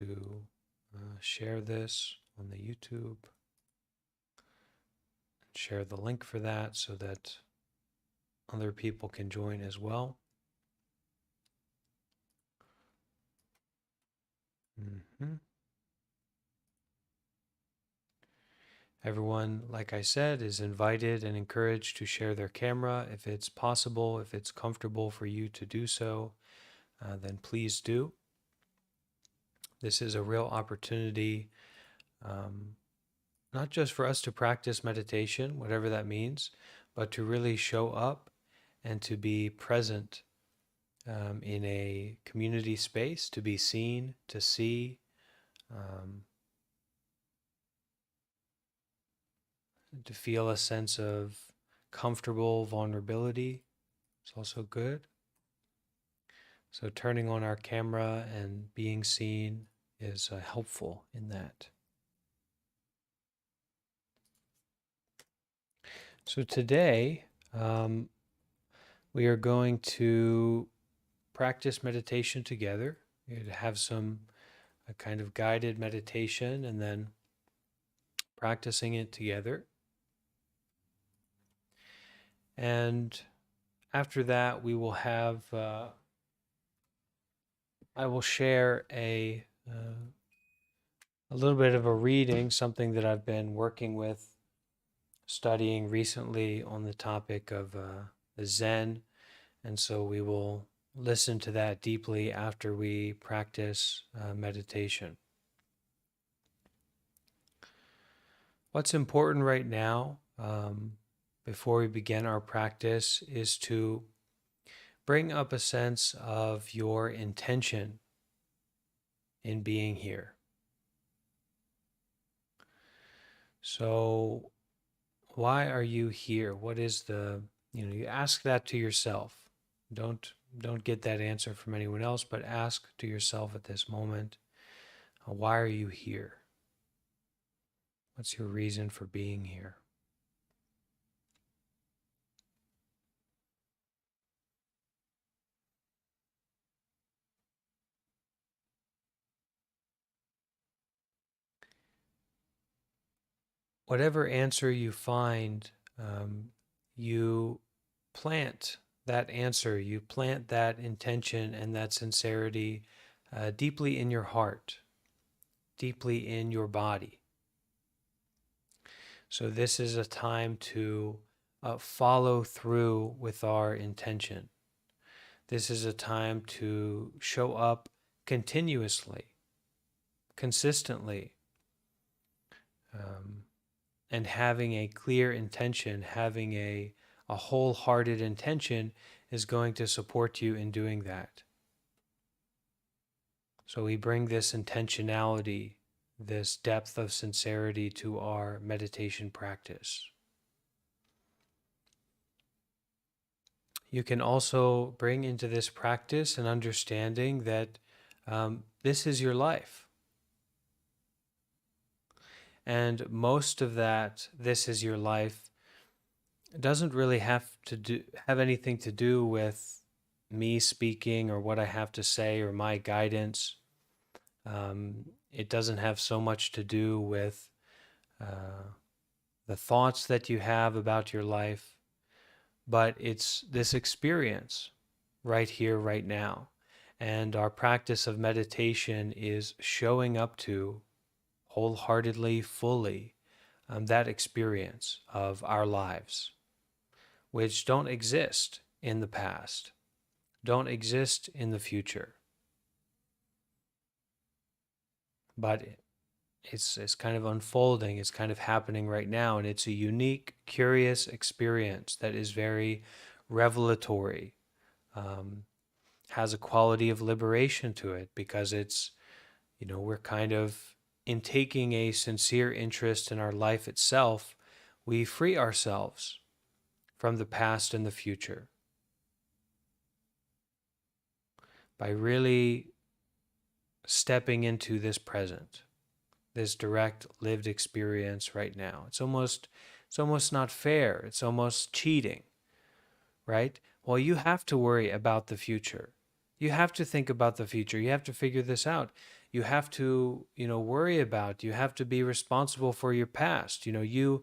to share this on the YouTube, share the link for that so that other people can join as well. Everyone, like I said, is invited and encouraged to share their camera if it's possible, if it's comfortable for you to do so, then please do. This is a real opportunity, not just for us to practice meditation, whatever that means, but to really show up and to be present in a community space, to be seen, to see, to feel a sense of comfortable vulnerability. It's also good. So turning on our camera and being seen is helpful in that. So today, we are going to practice meditation together. We're going to have a kind of guided meditation and then practicing it together. And after that, we will have, I will share a little bit of a reading, something that I've been working with, studying recently on the topic of the Zen. And so we will listen to that deeply after we practice meditation. What's important right now, before we begin our practice, is to bring up a sense of your intention in being here. So, why are you here? What is you ask that to yourself. Don't get that answer from anyone else, but ask to yourself at this moment, why are you here? What's your reason for being here? Whatever answer you find, you plant that answer, you plant that intention and that sincerity deeply in your heart, deeply in your body. So this is a time to follow through with our intention. This is a time to show up continuously, consistently, and having a clear intention, having a wholehearted intention is going to support you in doing that. So we bring this intentionality, this depth of sincerity to our meditation practice. You can also bring into this practice an understanding that this is your life. And most of that, this is your life, doesn't really have anything to do with me speaking or what I have to say or my guidance. It doesn't have so much to do with the thoughts that you have about your life, but it's this experience right here, right now. And our practice of meditation is showing up to wholeheartedly, fully, that experience of our lives, which don't exist in the past, don't exist in the future. But it's kind of unfolding, it's kind of happening right now, and it's a unique, curious experience that is very revelatory, has a quality of liberation to it, because it's, we're kind of, in taking a sincere interest in our life itself, we free ourselves from the past and the future by really stepping into this present, this direct lived experience right now. It's almost not fair. It's almost cheating, right? Well, you have to worry about the future. You have to think about the future. You have to figure this out. you have to, worry about. You have to be responsible for your past. You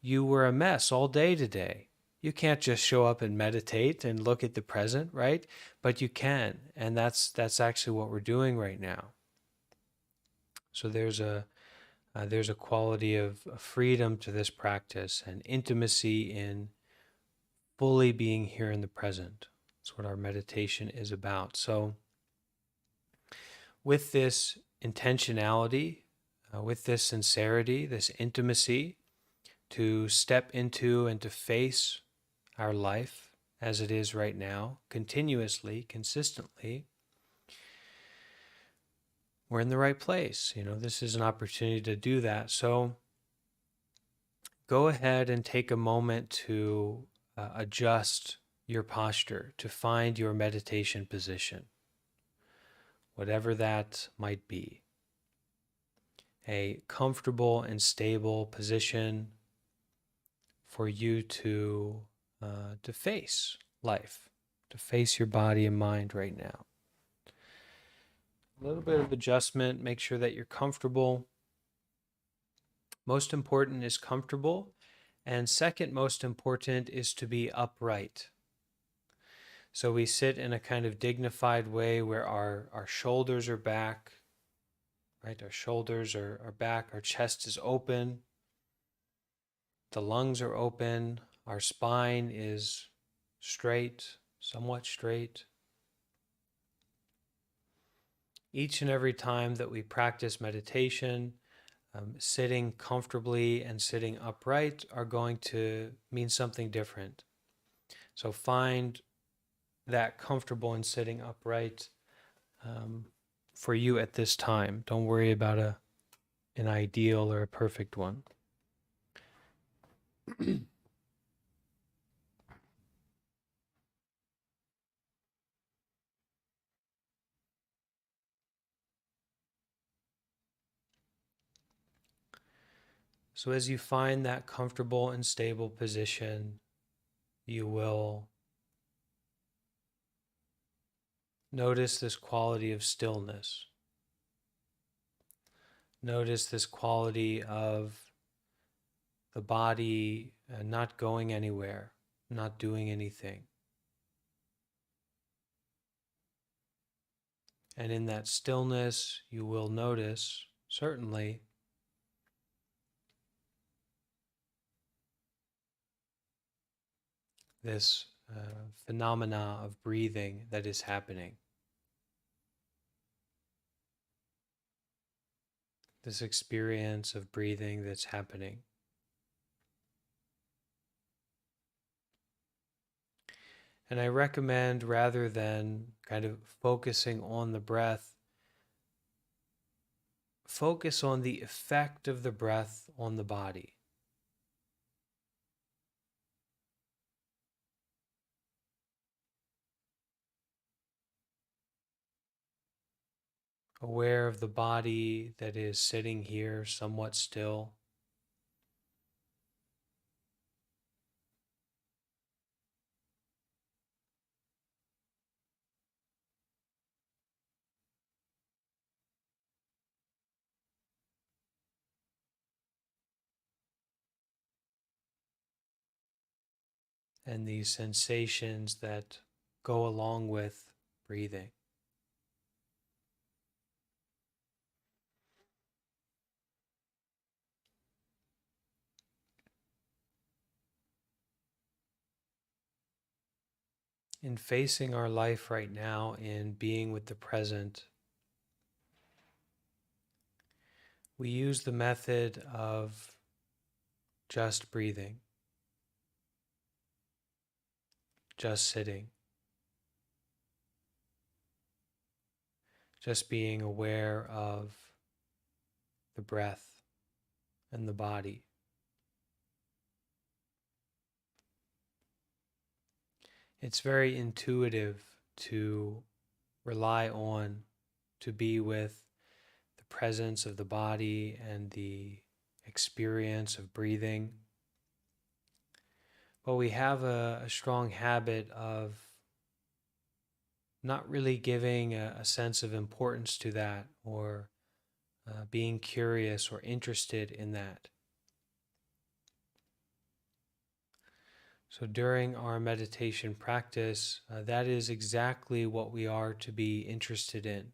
were a mess all day today. You can't just show up and meditate and look at the present, right? But you can, and that's actually what we're doing right now. So there's a quality of freedom to this practice and intimacy in fully being here in the present. That's what our meditation is about. So, with this intentionality, with this sincerity, this intimacy, to step into and to face our life as it is right now, continuously, consistently, we're in the right place. This is an opportunity to do that. So, go ahead and take a moment to adjust your posture, to find your meditation position, whatever that might be. A comfortable and stable position for you to face life, to face your body and mind right now. A little bit of adjustment, make sure that you're comfortable. Most important is comfortable. And second most important is to be upright. So we sit in a kind of dignified way where our shoulders are back, right? Our shoulders are back, our chest is open, the lungs are open, our spine is straight, somewhat straight. Each and every time that we practice meditation, sitting comfortably and sitting upright are going to mean something different. So find that comfortable in sitting upright for you at this time. Don't worry about an ideal or a perfect one. So as you find that comfortable and stable position, you will notice this quality of stillness. Notice this quality of the body not going anywhere, not doing anything. And in that stillness, you will notice, certainly, this phenomena of breathing that is happening. This experience of breathing that's happening. And I recommend, rather than kind of focusing on the breath, focus on the effect of the breath on the body. Aware of the body that is sitting here somewhat still. And these sensations that go along with breathing. In facing our life right now, in being with the present, we use the method of just breathing, just sitting, just being aware of the breath and the body. It's very intuitive to rely on, to be with the presence of the body and the experience of breathing. But we have a strong habit of not really giving a sense of importance to that, or being curious or interested in that. So during our meditation practice, that is exactly what we are to be interested in,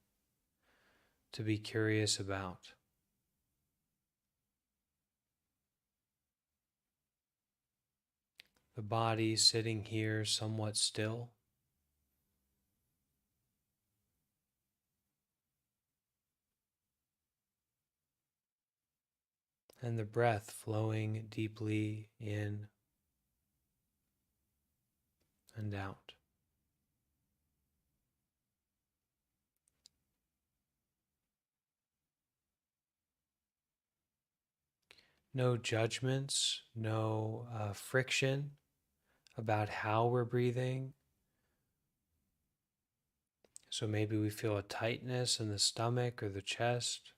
to be curious about. The body sitting here somewhat still. And the breath flowing deeply in and out. No judgments, no friction about how we're breathing. So maybe we feel a tightness in the stomach or the chest.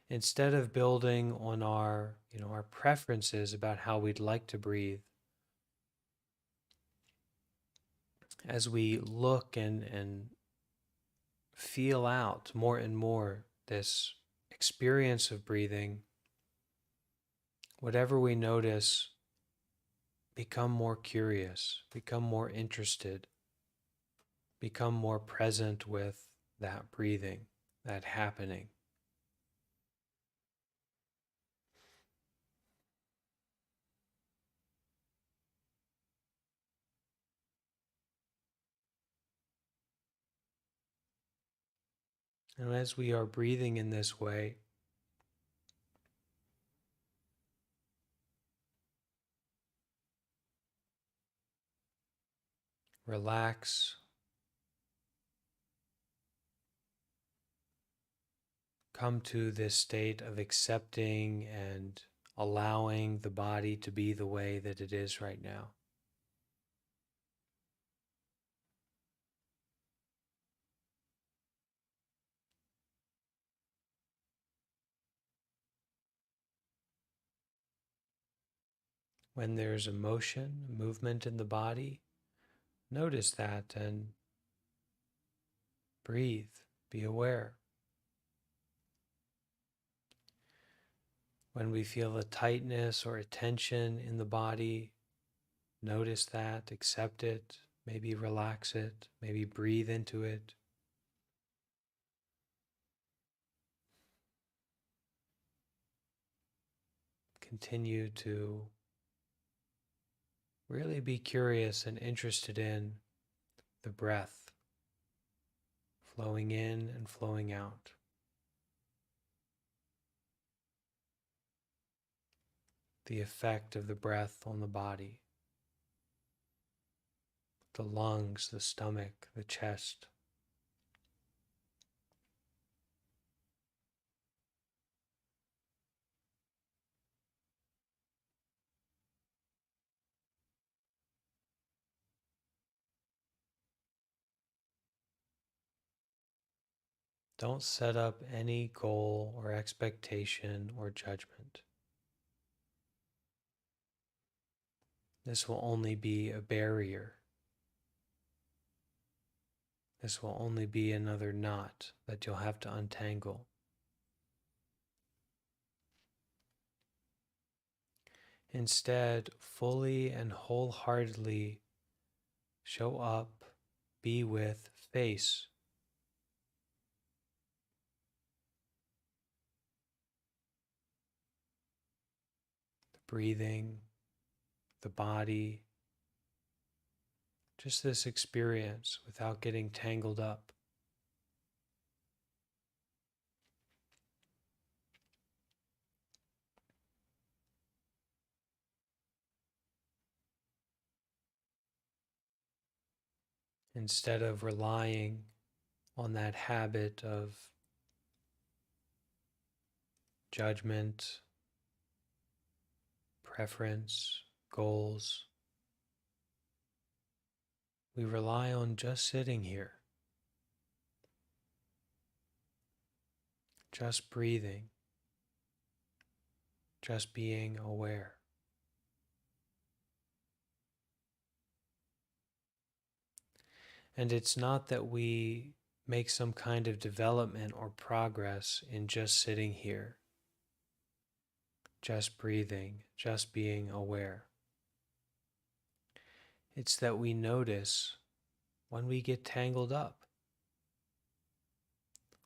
Instead of building on our preferences about how we'd like to breathe, as we look and feel out more and more this experience of breathing, whatever we notice, become more curious, become more interested, become more present with that breathing, that happening. And as we are breathing in this way, relax, come to this state of accepting and allowing the body to be the way that it is right now. When there's emotion, movement in the body, notice that and breathe, be aware. When we feel a tightness or a tension in the body, notice that, accept it, maybe relax it, maybe breathe into it. Continue to really be curious and interested in the breath flowing in and flowing out. The effect of the breath on the body, the lungs, the stomach, the chest. Don't set up any goal or expectation or judgment. This will only be a barrier. This will only be another knot that you'll have to untangle. Instead, fully and wholeheartedly show up, be with, face the breathing, the body, just this experience without getting tangled up. Instead of relying on that habit of judgment, preference, goals, we rely on just sitting here, just breathing, just being aware. And it's not that we make some kind of development or progress in just sitting here, just breathing, just being aware. It's that we notice when we get tangled up.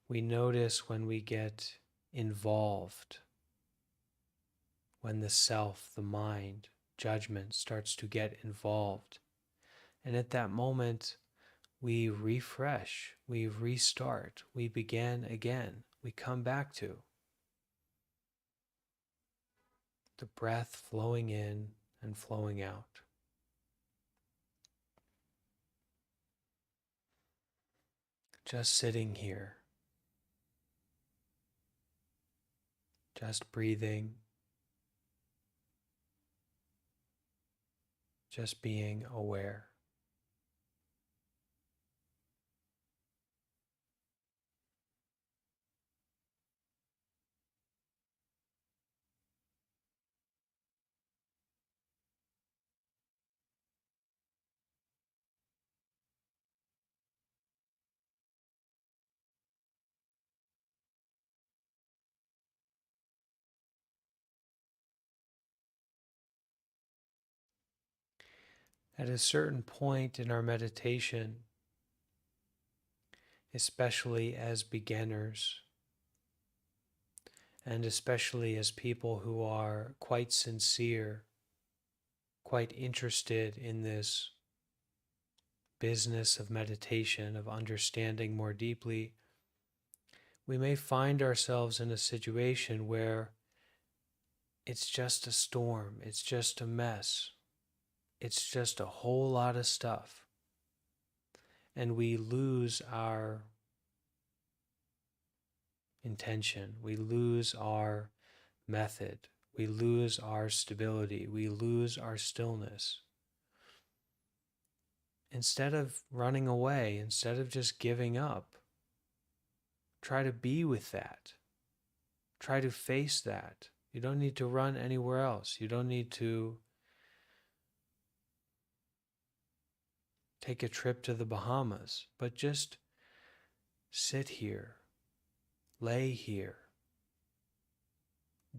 We notice when we get involved, when the self, the mind, judgment starts to get involved. And at that moment, we refresh, we restart, we begin again, we come back to the breath flowing in and flowing out. Just sitting here, just breathing, just being aware. At a certain point in our meditation, especially as beginners, and especially as people who are quite sincere, quite interested in this business of meditation, of understanding more deeply, we may find ourselves in a situation where it's just a storm, it's just a mess, it's just a whole lot of stuff. And we lose our intention, we lose our method, we lose our stability, we lose our stillness. Instead of running away, instead of just giving up, try to be with that. Try to face that. You don't need to run anywhere else. You don't need to take a trip to the Bahamas, but just sit here, lay here,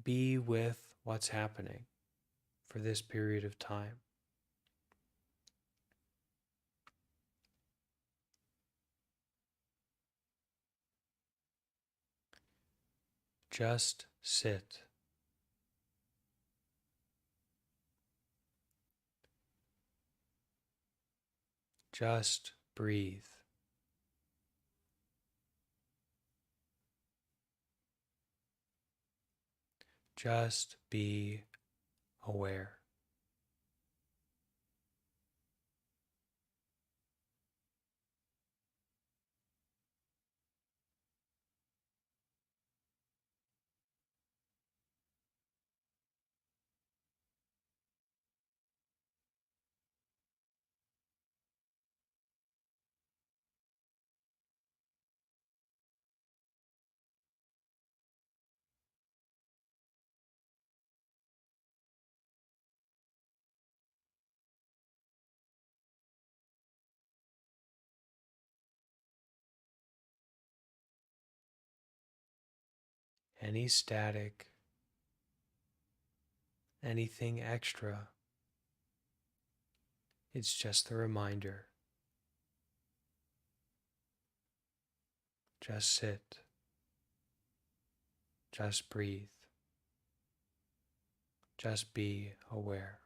be with what's happening for this period of time. Just sit. Just breathe. Just be aware. Any static, anything extra, it's just a reminder. Just sit. Just breathe. Just be aware.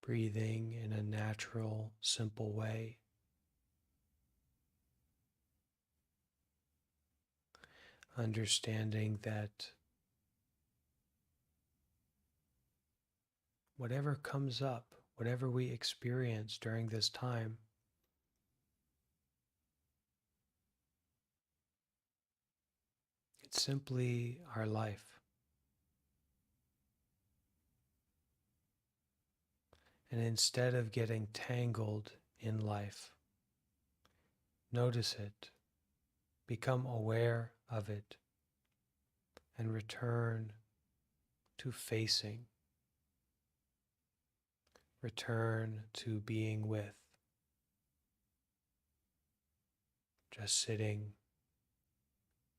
breathing in a natural, simple way. Understanding that whatever comes up, whatever we experience during this time, it's simply our life. And instead of getting tangled in life, notice it, become aware of it, and return to facing, return to being with, just sitting,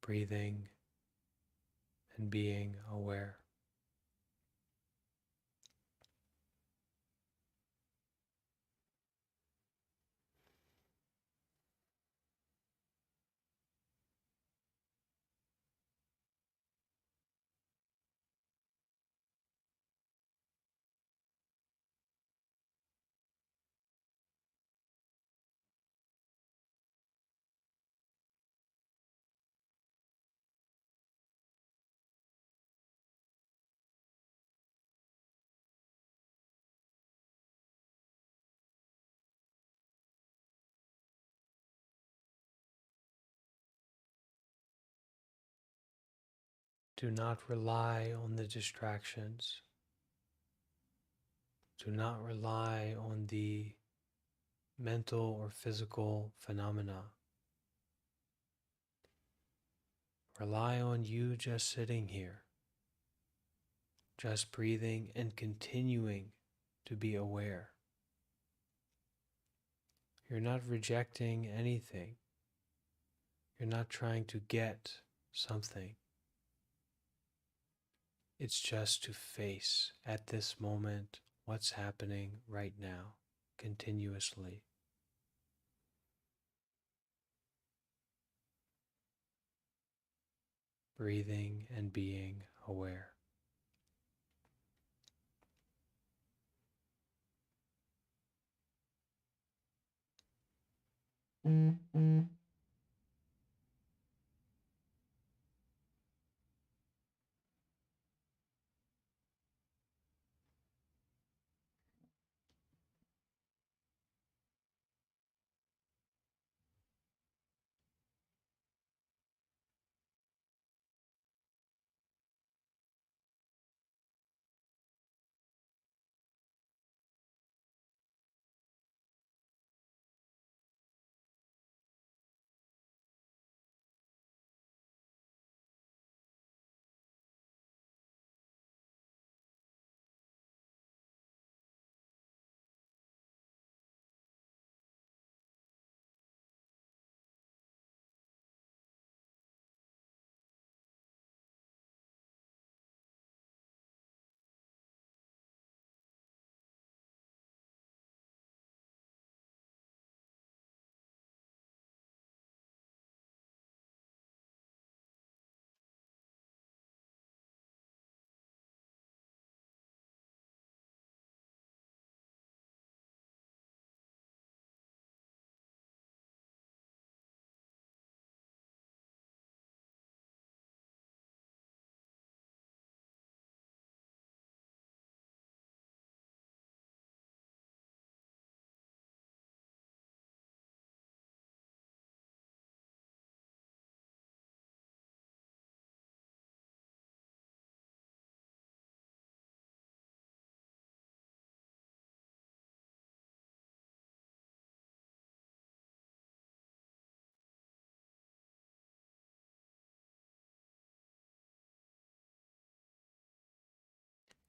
breathing, and being aware. Do not rely on the distractions. Do not rely on the mental or physical phenomena. Rely on you just sitting here, just breathing and continuing to be aware. You're not rejecting anything. You're not trying to get something. It's just to face at this moment what's happening right now, continuously. Breathing and being aware.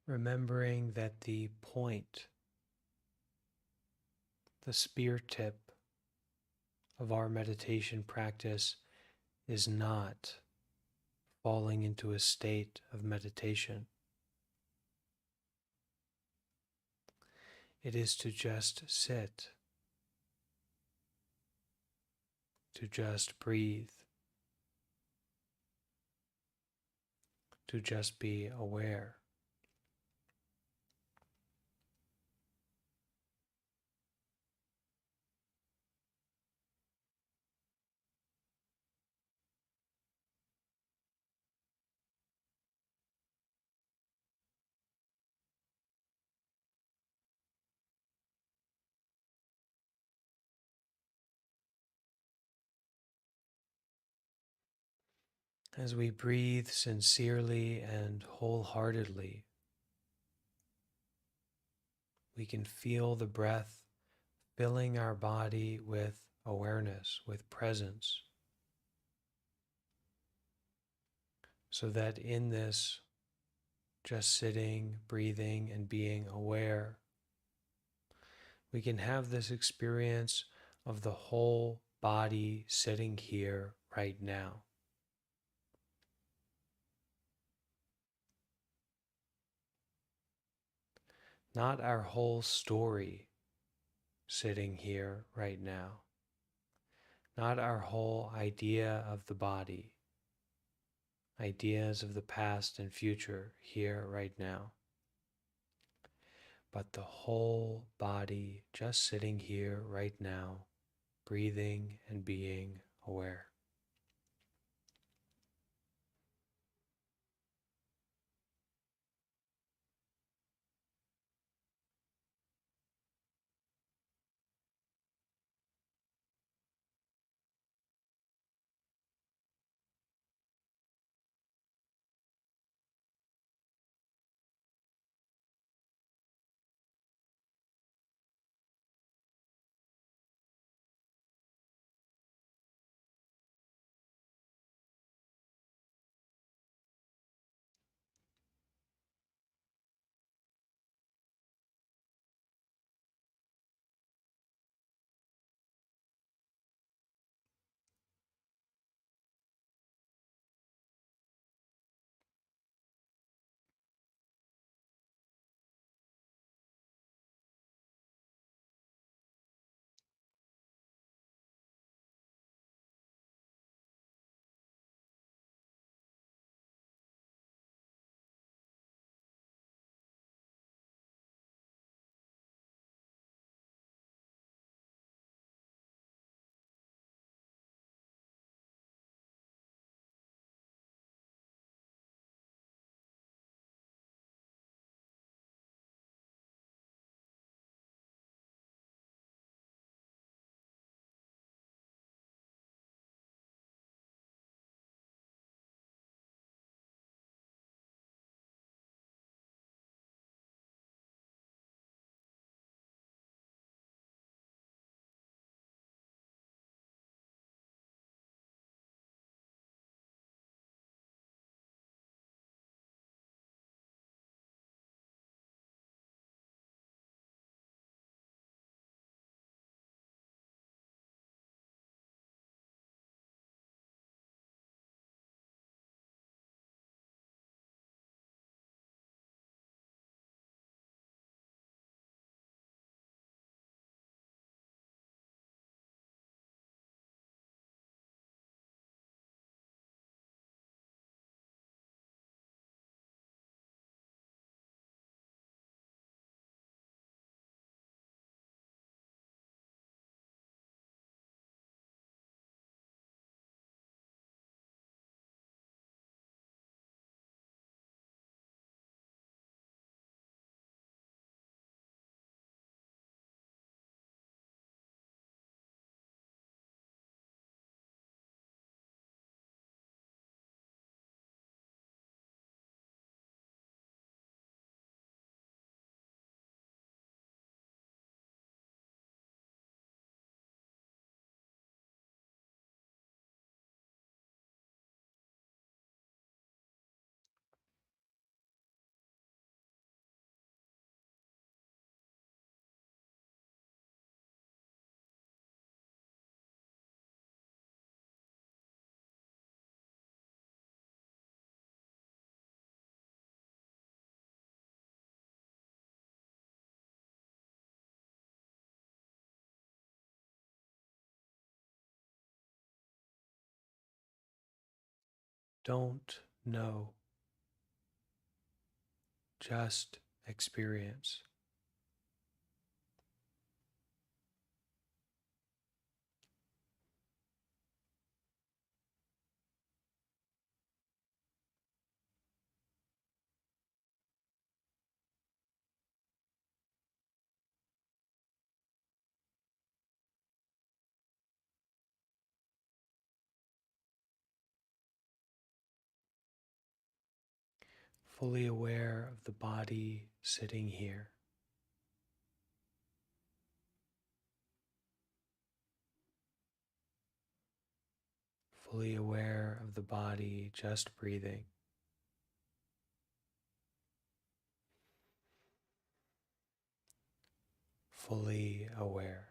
Remembering that the point, the spear tip of our meditation practice is not falling into a state of meditation. It is to just sit, to just breathe, to just be aware. As we breathe sincerely and wholeheartedly, we can feel the breath filling our body with awareness, with presence, so that in this just sitting, breathing, and being aware, we can have this experience of the whole body sitting here right now. Not our whole story sitting here right now. Not our whole idea of the body, ideas of the past and future here right now, but the whole body just sitting here right now, breathing and being aware. Don't know, just experience. fully aware of the body sitting here. Fully aware of the body just breathing. Fully aware.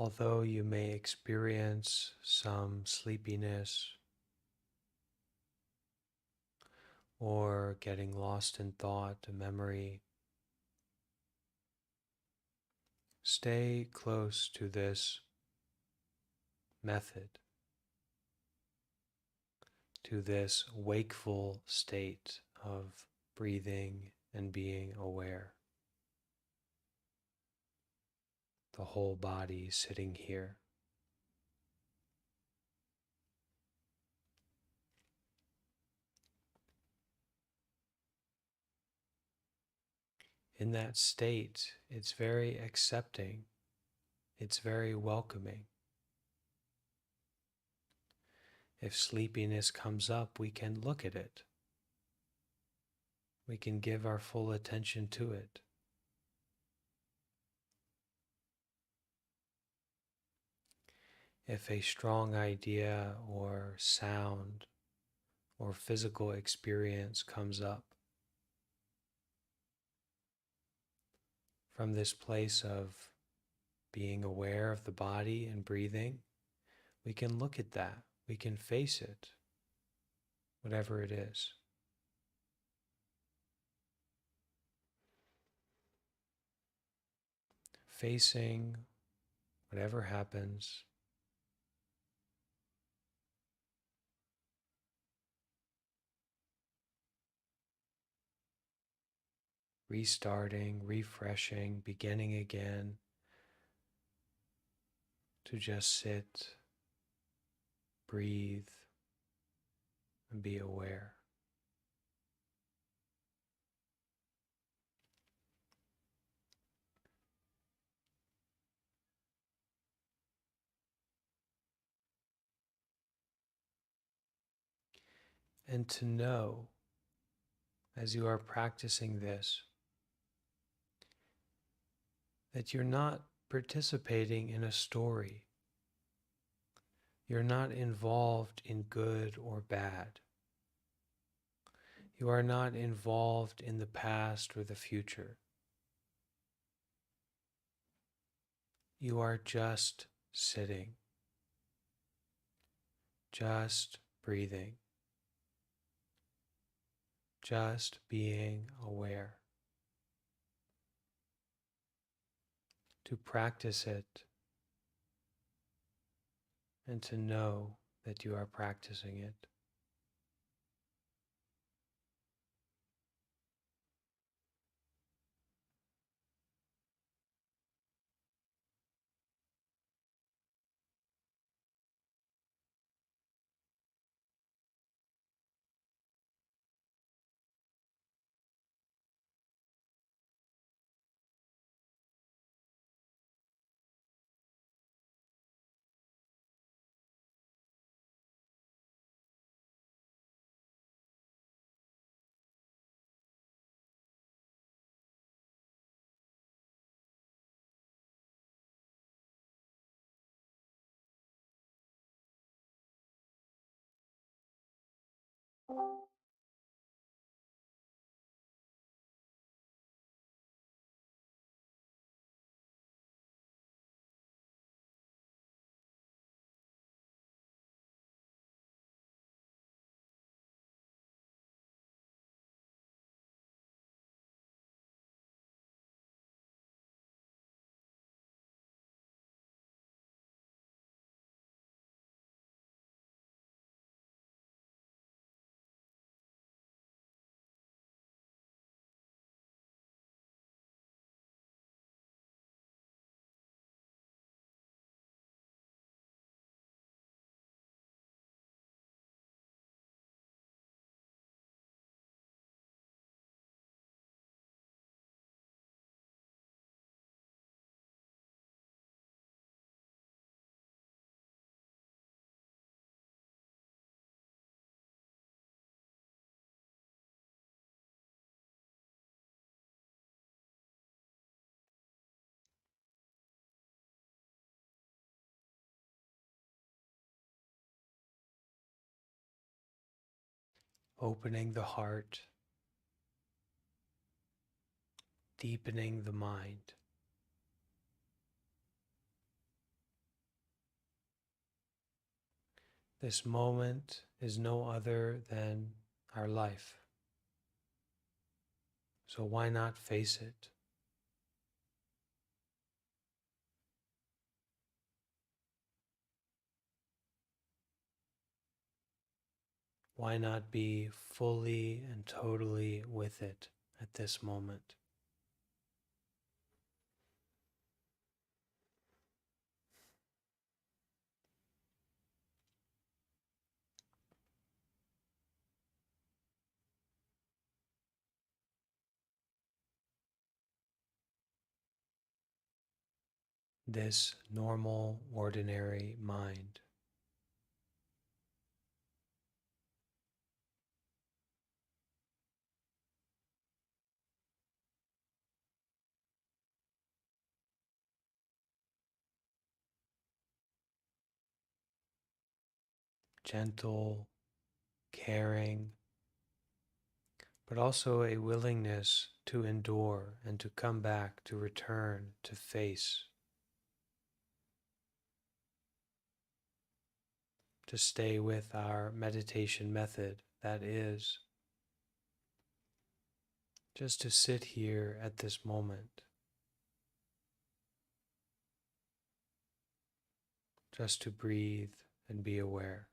Although you may experience some sleepiness or getting lost in thought and memory, stay close to this method, to this wakeful state of breathing and being aware. The whole body sitting here. In that state, it's very accepting, it's very welcoming. If sleepiness comes up, we can look at it. We can give our full attention to it. If a strong idea or sound or physical experience comes up, from this place of being aware of the body and breathing, we can look at that. We can face it, whatever it is. Facing whatever happens. Restarting, refreshing, beginning again to just sit, breathe, and be aware. And to know, as you are practicing this, that you're not participating in a story. You're not involved in good or bad. You are not involved in the past or the future. You are just sitting, just breathing, just being aware. To practice it and to know that you are practicing it. Opening the heart, deepening the mind. This moment is no other than our life. So why not face it? Why not be fully and totally with it at this moment? This normal, ordinary mind. Gentle, caring, but also a willingness to endure and to come back, to return, to face, to stay with our meditation method, that is, just to sit here at this moment, just to breathe and be aware.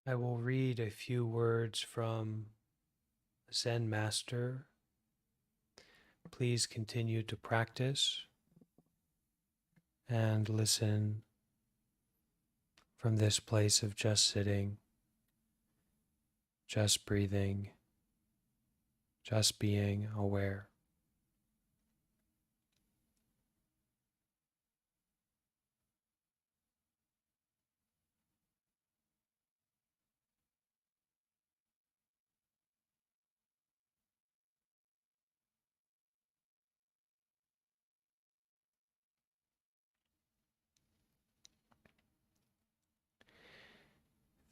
I will read a few words from Zen Master. Please continue to practice and listen from this place of just sitting, just breathing, just being aware.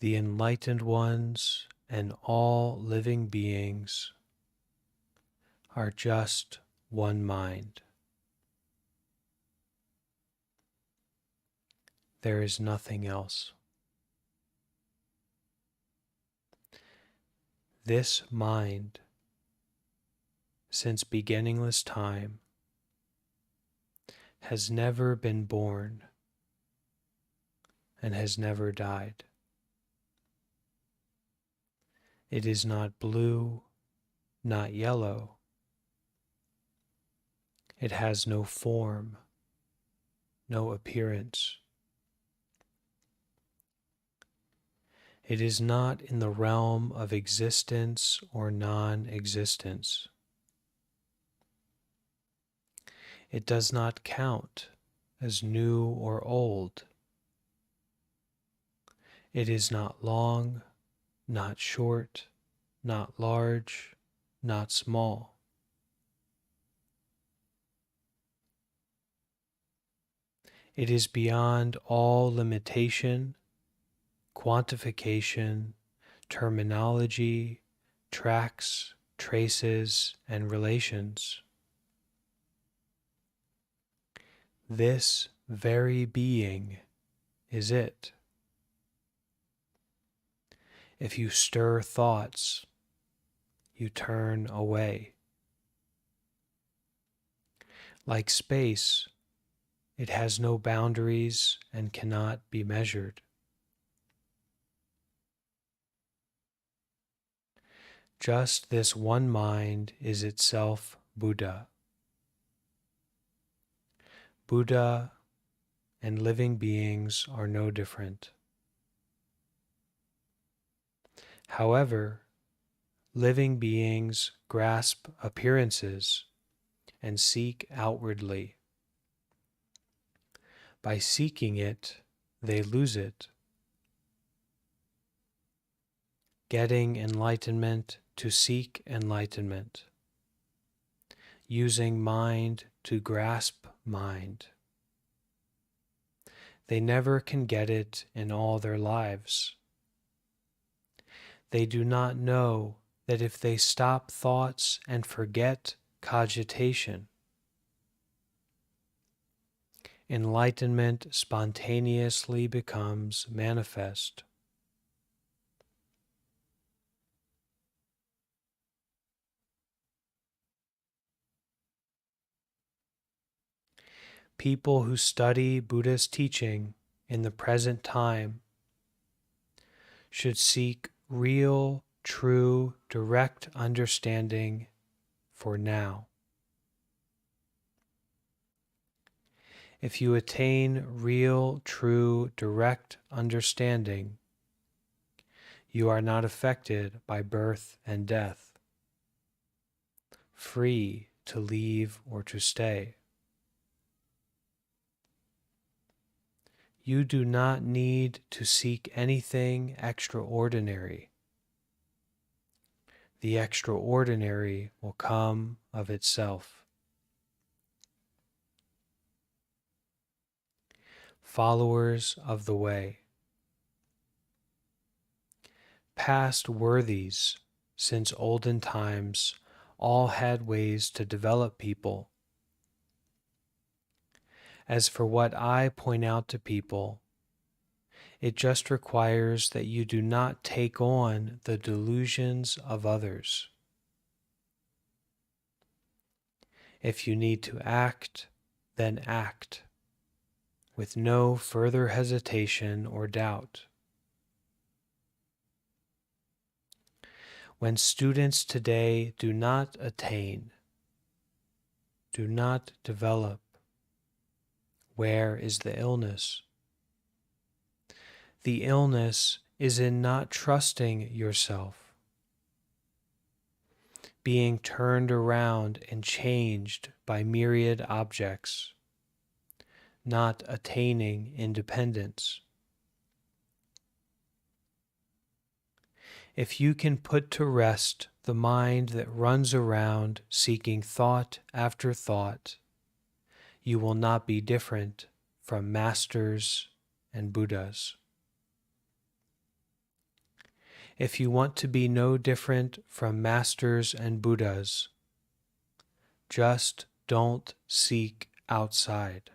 The enlightened ones and all living beings are just one mind. There is nothing else. This mind, since beginningless time, has never been born and has never died. It is not blue, not yellow. It has no form, no appearance. It is not in the realm of existence or non-existence. It does not count as new or old. It is not long, not short, not large, not small. It is beyond all limitation, quantification, terminology, tracks, traces, and relations. This very being is it. If you stir thoughts, you turn away. Like space, it has no boundaries and cannot be measured. Just this one mind is itself Buddha. Buddha and living beings are no different. However, living beings grasp appearances and seek outwardly. By seeking it, they lose it. Getting enlightenment to seek enlightenment. Using mind to grasp mind. They never can get it in all their lives. They do not know that if they stop thoughts and forget cogitation, enlightenment spontaneously becomes manifest. People who study Buddha's teaching in the present time should seek real, true, direct understanding for now. If you attain real, true, direct understanding, you are not affected by birth and death, free to leave or to stay. You do not need to seek anything extraordinary. The extraordinary will come of itself. Followers of the way. Past worthies, since olden times, all had ways to develop people. As for what I point out to people, it just requires that you do not take on the delusions of others. If you need to act, then act, with no further hesitation or doubt. When students today do not attain, do not develop, where is the illness? The illness is in not trusting yourself, being turned around and changed by myriad objects, not attaining independence. If you can put to rest the mind that runs around seeking thought after thought, you will not be different from masters and Buddhas. If you want to be no different from masters and Buddhas, just don't seek outside.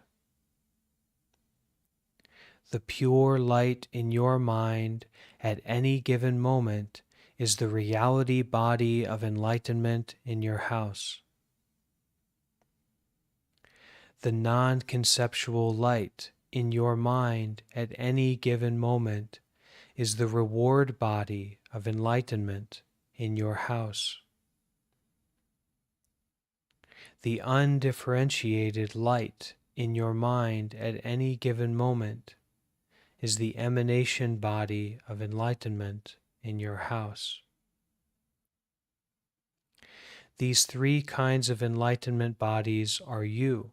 The pure light in your mind at any given moment is the reality body of enlightenment in your house. The non-conceptual light in your mind at any given moment is the reward body of enlightenment in your house. The undifferentiated light in your mind at any given moment is the emanation body of enlightenment in your house. These three kinds of enlightenment bodies are you,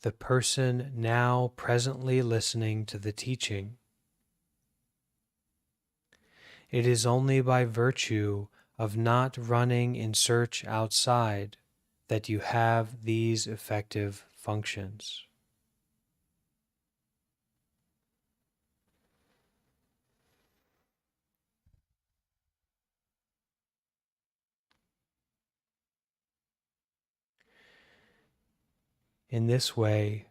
the person now presently listening to the teaching. It is only by virtue of not running in search outside that you have these effective functions. In this way,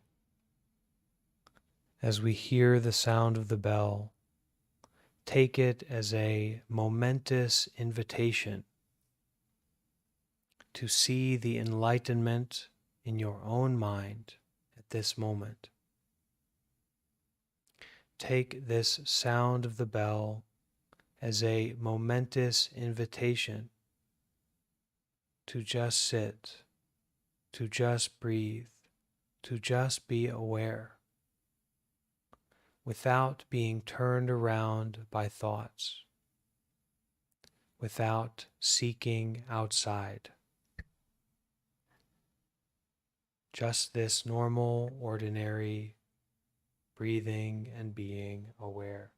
as we hear the sound of the bell, take it as a momentous invitation to see the enlightenment in your own mind at this moment. Take this sound of the bell as a momentous invitation to just sit, to just breathe, to just be aware, without being turned around by thoughts, without seeking outside. Just this normal, ordinary breathing and being aware.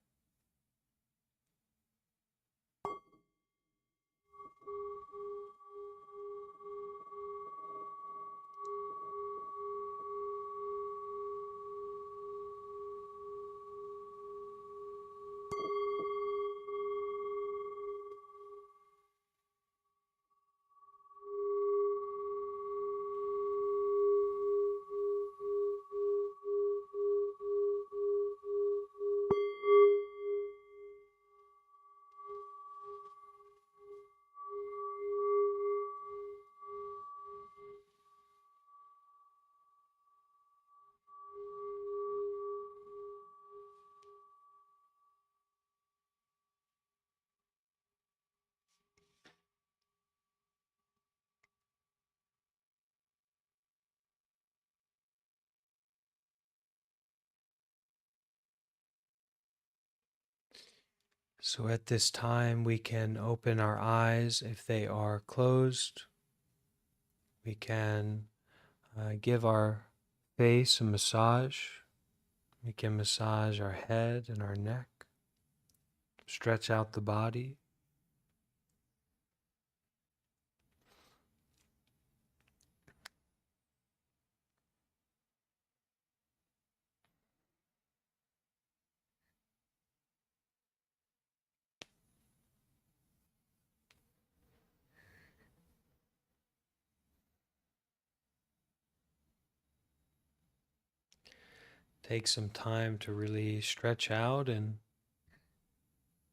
So at this time, we can open our eyes if they are closed. We can give our face a massage. We can massage our head and our neck, stretch out the body. Take some time to really stretch out and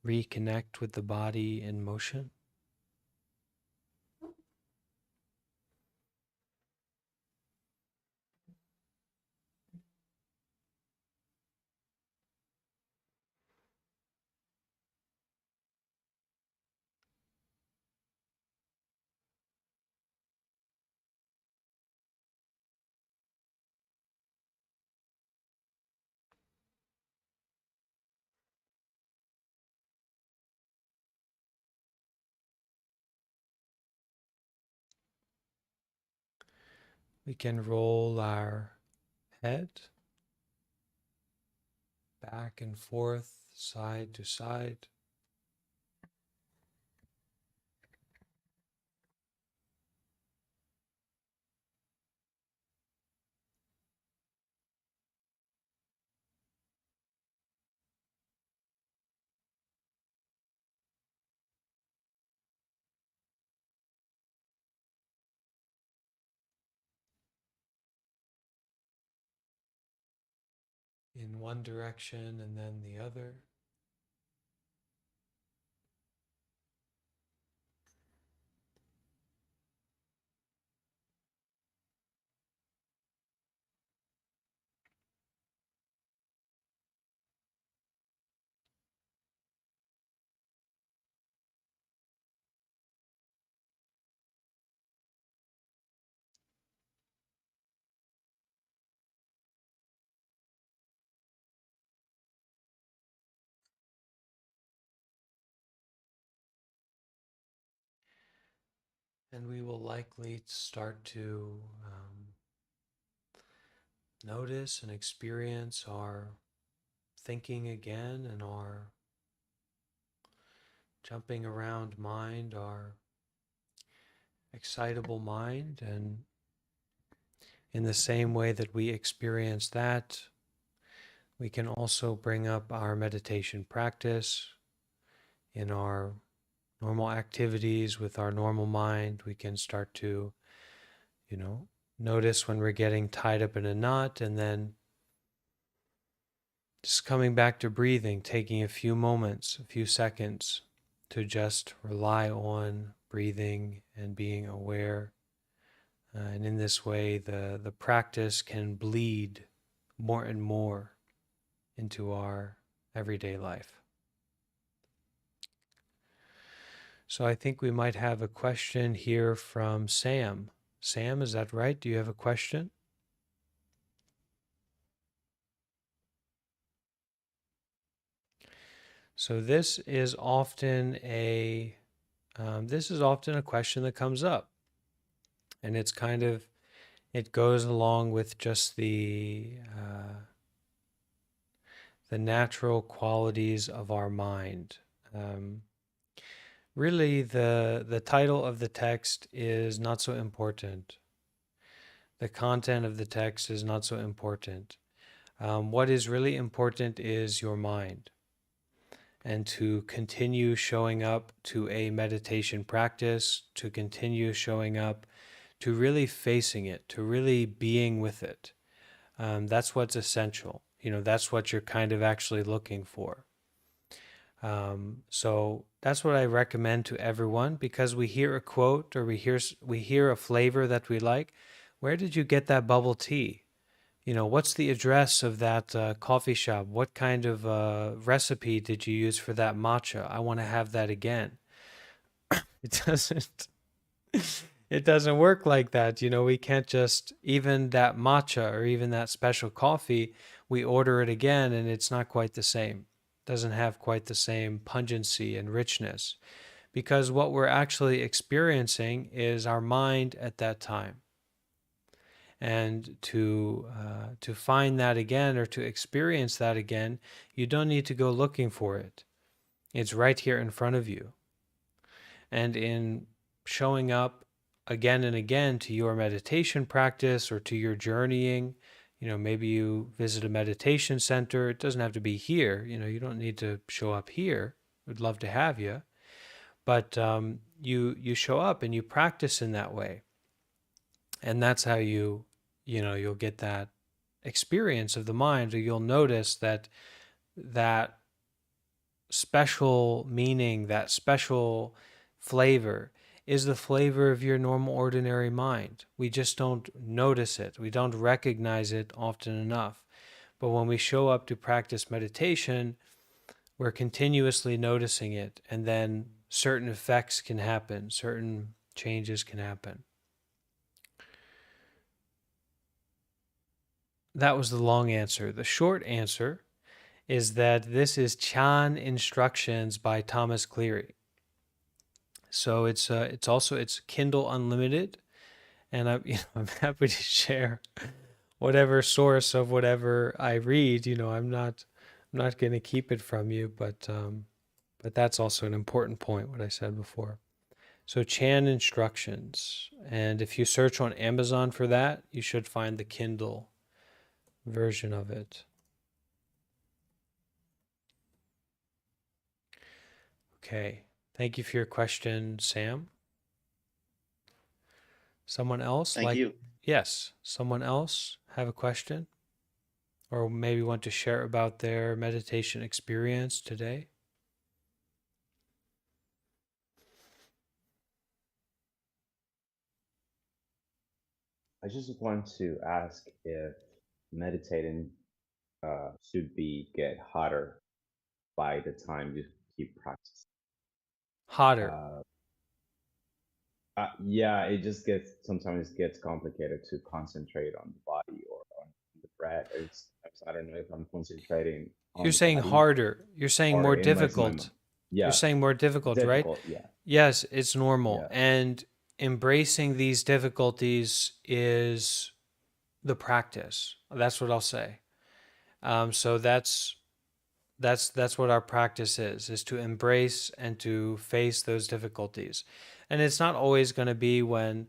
reconnect with the body in motion. We can roll our head back and forth, side to side. In one direction and then the other. And we will likely start to notice and experience our thinking again and our jumping around mind, our excitable mind. And in the same way that we experience that, we can also bring up our meditation practice in our normal activities with our normal mind. We can start to, notice when we're getting tied up in a knot, and then just coming back to breathing, taking a few moments, a few seconds to just rely on breathing and being aware. And in this way, the practice can bleed more and more into our everyday life. So I think we might have a question here from Sam. Sam, is that right? Do you have a question? So this is often a question that comes up, and it goes along with just the natural qualities of our mind. Really, the title of the text is not so important. The content of the text is not so important. What is really important is your mind, and to continue showing up to a meditation practice, to continue showing up, to really facing it, to really being with it. That's what's essential. That's what you're kind of actually looking for. So that's what I recommend to everyone, because we hear a quote or we hear a flavor that we like. Where did you get that bubble tea? What's the address of that coffee shop? What kind of recipe did you use for that matcha? I want to have that again. It doesn't. It doesn't work like that. We can't just, even that matcha or even that special coffee, we order it again and it's not quite the same. It doesn't have quite the same pungency and richness, because what we're actually experiencing is our mind at that time. And to find that again, or to experience that again, you don't need to go looking for it. It's right here in front of you. And in showing up again and again to your meditation practice or to your journeying, maybe you visit a meditation center. It doesn't have to be here. You don't need to show up here. We'd love to have you. But you show up and you practice in that way. And that's how you'll get that experience of the mind, or you'll notice that special meaning, that special flavor is the flavor of your normal, ordinary mind. We just don't notice it. We don't recognize it often enough. But when we show up to practice meditation, we're continuously noticing it, and then certain effects can happen, certain changes can happen. That was the long answer. The short answer is that this is Chan Instructions by Thomas Cleary. So it's Kindle Unlimited, And I'm happy to share whatever source of whatever I read. I'm not going to keep it from you, but that's also an important point, what I said before. So Chan instructions, and if you search on Amazon for that, you should find the Kindle version of it. Okay, thank you for your question, Sam. Someone else Thank like, you. yes, someone else have a question or maybe want to share about their meditation experience today? I just want to ask if meditating should be get harder by the time you keep practicing. Hotter. Uh, yeah, it just gets sometimes gets complicated to concentrate on the body or on the breath. It's I don't know if I'm concentrating You're on the saying body harder. You're saying or more in my mind. difficult. You're Yeah, saying more difficult, right? difficult. Yeah, Yes, it's normal. yeah. And embracing these difficulties is the practice. That's what I'll say. So that's what our practice is to embrace and to face those difficulties. And it's not always going to be when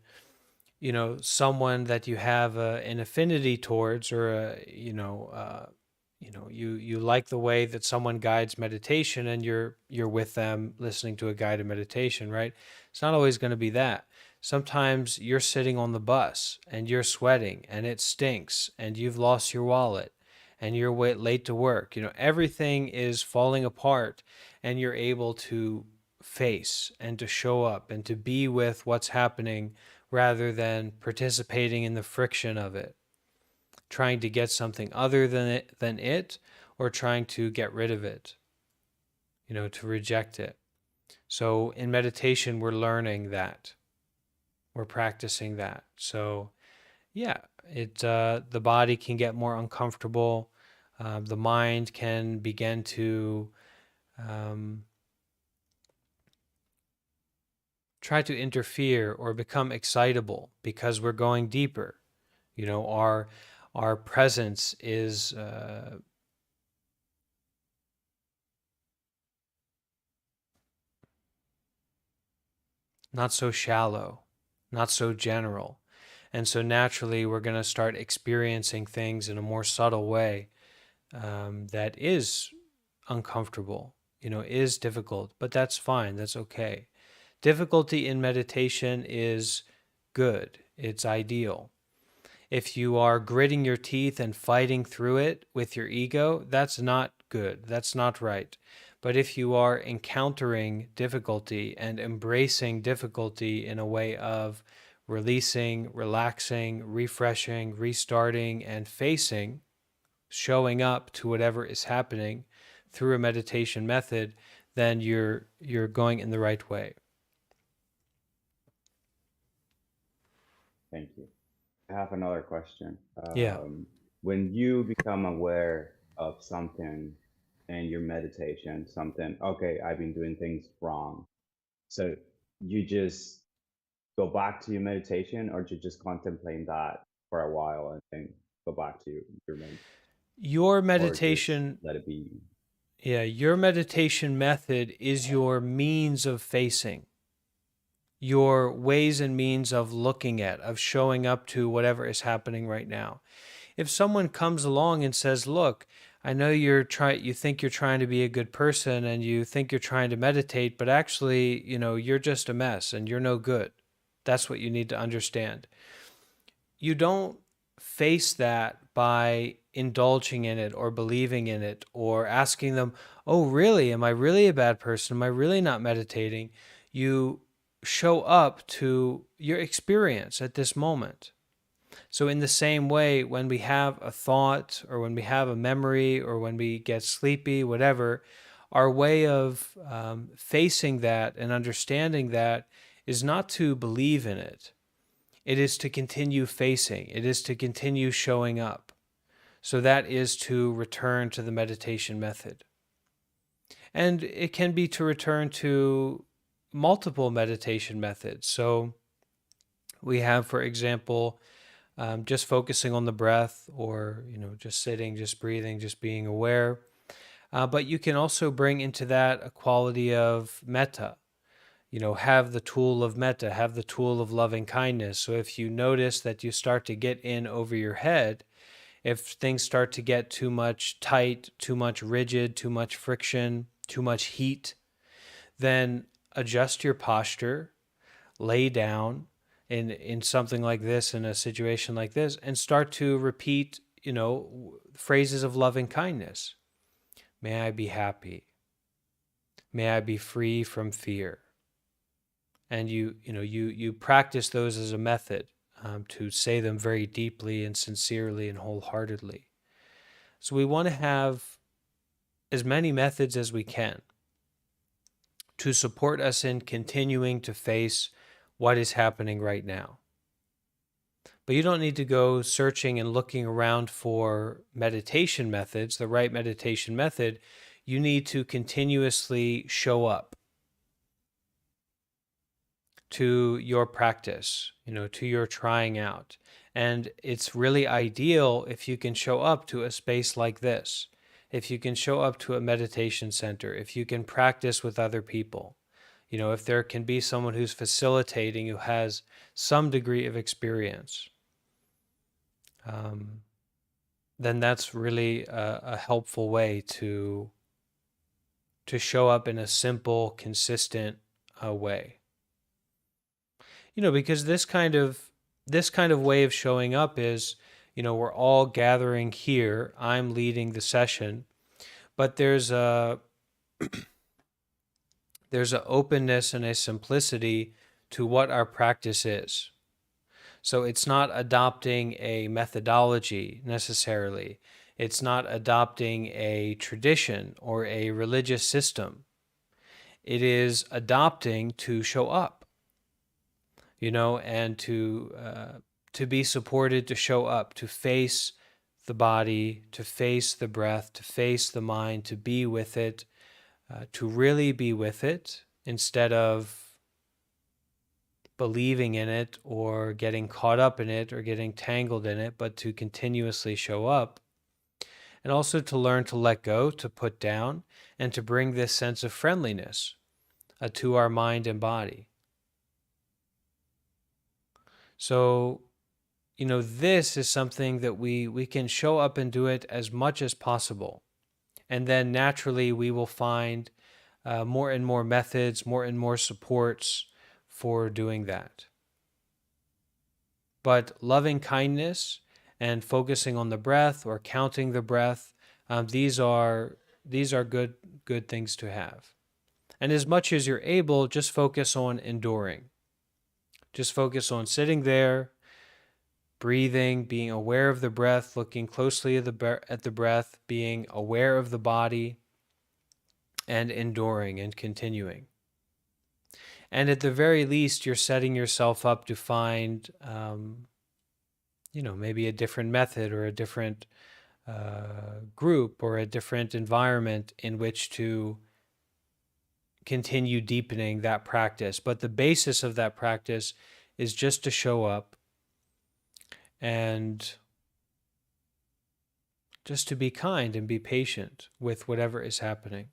someone that you have an affinity towards, or you like the way that someone guides meditation, and you're with them listening to a guided meditation, right? It's not always going to be that. Sometimes you're sitting on the bus and you're sweating and it stinks and you've lost your wallet and you're late to work. Everything is falling apart, and you're able to face and to show up and to be with what's happening rather than participating in the friction of it, trying to get something other than it, or trying to get rid of it, to reject it. So in meditation, we're learning that. We're practicing that. So yeah, the body can get more uncomfortable. The mind can begin to um, try to interfere or become excitable because we're going deeper. Our presence is not so shallow, not so general. And so naturally, we're going to start experiencing things in a more subtle way, that is uncomfortable, is difficult, but that's fine. That's okay. Difficulty in meditation is good, it's ideal. If you are gritting your teeth and fighting through it with your ego, that's not good. That's not right. But if you are encountering difficulty and embracing difficulty in a way of releasing, relaxing, refreshing, restarting, and facing, showing up to whatever is happening through a meditation method, then you're going in the right way. Thank you. I have another question. Yeah. When you become aware of something in your meditation, something, okay, I've been doing things wrong. So you just go back to your meditation, or you just contemplate that for a while and then go back to your main, Your or just meditation let it be? Yeah, your meditation method is your means of facing, your ways and means of looking at, of showing up to whatever is happening right now. If someone comes along and says, "Look, I know you think you're trying to be a good person and you think you're trying to meditate, but actually, you're just a mess and you're no good." That's what you need to understand. You don't face that by indulging in it or believing in it or asking them, "Oh, really? Am I really a bad person? Am I really not meditating?" You show up to your experience at this moment. So, in the same way, when we have a thought or when we have a memory or when we get sleepy, whatever, our way of facing that and understanding that is not to believe in it. It is to continue facing, it is to continue showing up. So that is to return to the meditation method. And it can be to return to multiple meditation methods. So We have, for example, just focusing on the breath, or just sitting, just breathing, just being aware. But you can also bring into that a quality of metta. Have the tool of metta, have the tool of loving kindness. So if you notice that you start to get in over your head, if things start to get too much tight, too much rigid, too much friction, too much heat, then adjust your posture, lay down in something like this, in a situation like this, and start to repeat, phrases of loving kindness. May I be happy. May I be free from fear. And you practice those as a method, to say them very deeply and sincerely and wholeheartedly. So we want to have as many methods as we can to support us in continuing to face what is happening right now. But you don't need to go searching and looking around for meditation methods, the right meditation method. You need to continuously show up to your practice, to your trying out. And it's really ideal if you can show up to a space like this, if you can show up to a meditation center, if you can practice with other people, if there can be someone who's facilitating who has some degree of experience, then that's really a helpful way to show up in a simple, consistent way. Because this kind of way of showing up is, we're all gathering here. I'm leading the session, but there's a openness and a simplicity to what our practice is. So it's not adopting a methodology necessarily. It's not adopting a tradition or a religious system. It is adopting to show up, and to be supported, to show up, to face the body, to face the breath, to face the mind, to be with it, to really be with it, instead of believing in it or getting caught up in it or getting tangled in it, but to continuously show up. And also to learn to let go, to put down, and to bring this sense of friendliness to our mind and body. So, this is something that we can show up and do it as much as possible. And then naturally we will find more and more methods, more and more supports for doing that. But loving kindness and focusing on the breath or counting the breath, these are good things to have. And as much as you're able, just focus on enduring. Just focus on sitting there, breathing, being aware of the breath, looking closely at the breath, being aware of the body, and enduring and continuing. And at the very least, you're setting yourself up to find, maybe a different method or a different group or a different environment in which to continue deepening that practice. But the basis of that practice is just to show up and just to be kind and be patient with whatever is happening.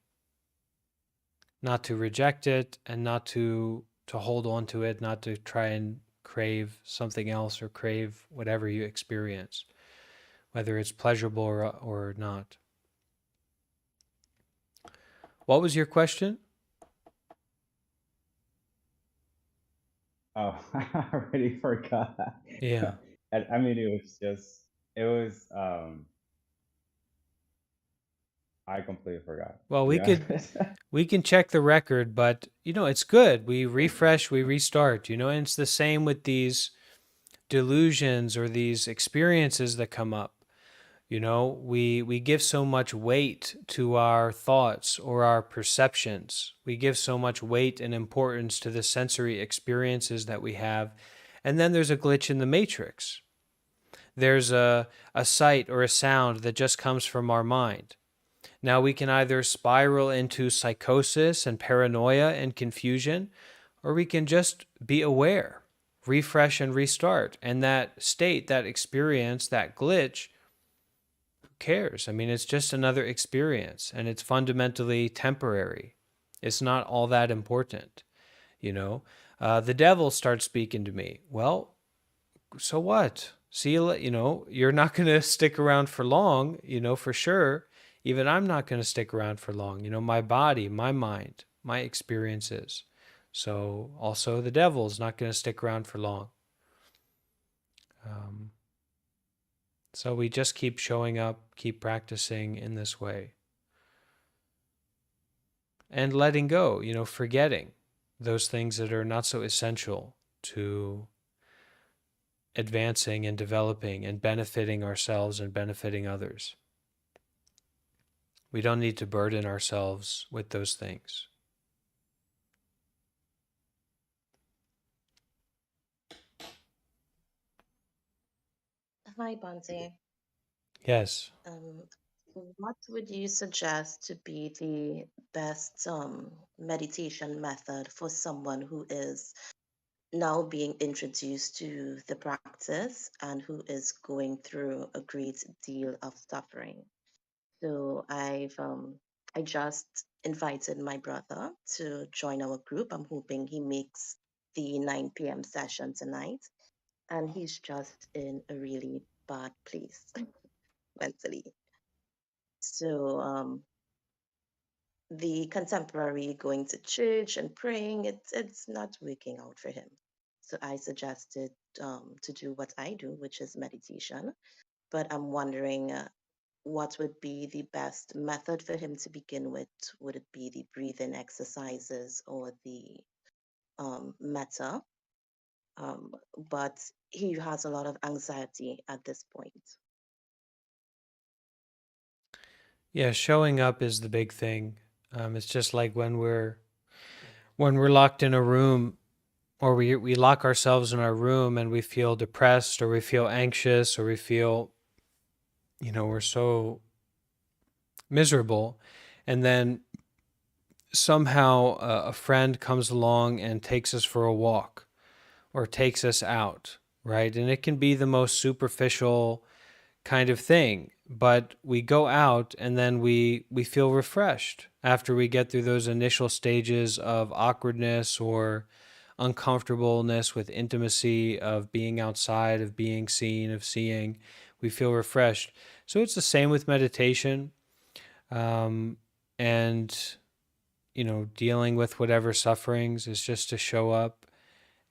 Not to reject it and not to hold on to it, not to try and crave something else or crave whatever you experience, whether it's pleasurable or not. What was your question? Oh, I already forgot. Yeah. I mean, I completely forgot. Well, To be honest. we can check the record, but it's good. We refresh, we restart, and it's the same with these delusions or these experiences that come up. We give so much weight to our thoughts or our perceptions. We give so much weight and importance to the sensory experiences that we have. And then there's a glitch in the matrix. There's a sight or a sound that just comes from our mind. Now we can either spiral into psychosis and paranoia and confusion, or we can just be aware, refresh and restart. And that state, that experience, that glitch, who cares? I mean, it's just another experience and it's fundamentally temporary. It's not all that important, you know? The devil starts speaking to me. Well, so what? See you, you're not going to stick around for long, for sure. Even I'm not going to stick around for long. My body, my mind, my experiences. So also the devil's not going to stick around for long. Um, so we just keep showing up, keep practicing in this way. And letting go, forgetting those things that are not so essential to advancing and developing and benefiting ourselves and benefiting others. We don't need to burden ourselves with those things. Hi, Bante. Yes. Um, what would you suggest to be the best meditation method for someone who is now being introduced to the practice and who is going through a great deal of suffering? So I just invited my brother to join our group. I'm hoping he makes the 9 p.m. session tonight, and he's just in a really bad place mentally. So the contemporary going to church and praying, it's not working out for him. So I suggested to do what I do, which is meditation. But I'm wondering what would be the best method for him to begin with? Would it be the breathing exercises or the metta? But he has a lot of anxiety at this point. Yeah, showing up is the big thing. It's just like when we're locked in a room, or we lock ourselves in our room and we feel depressed or we feel anxious or we feel, we're so miserable. And then somehow a friend comes along and takes us for a walk or takes us out, right? And it can be the most superficial kind of thing, but we go out and then we feel refreshed after we get through those initial stages of awkwardness or uncomfortableness with intimacy, of being outside, of being seen, of seeing. We feel refreshed. So it's the same with meditation, and dealing with whatever sufferings is just to show up.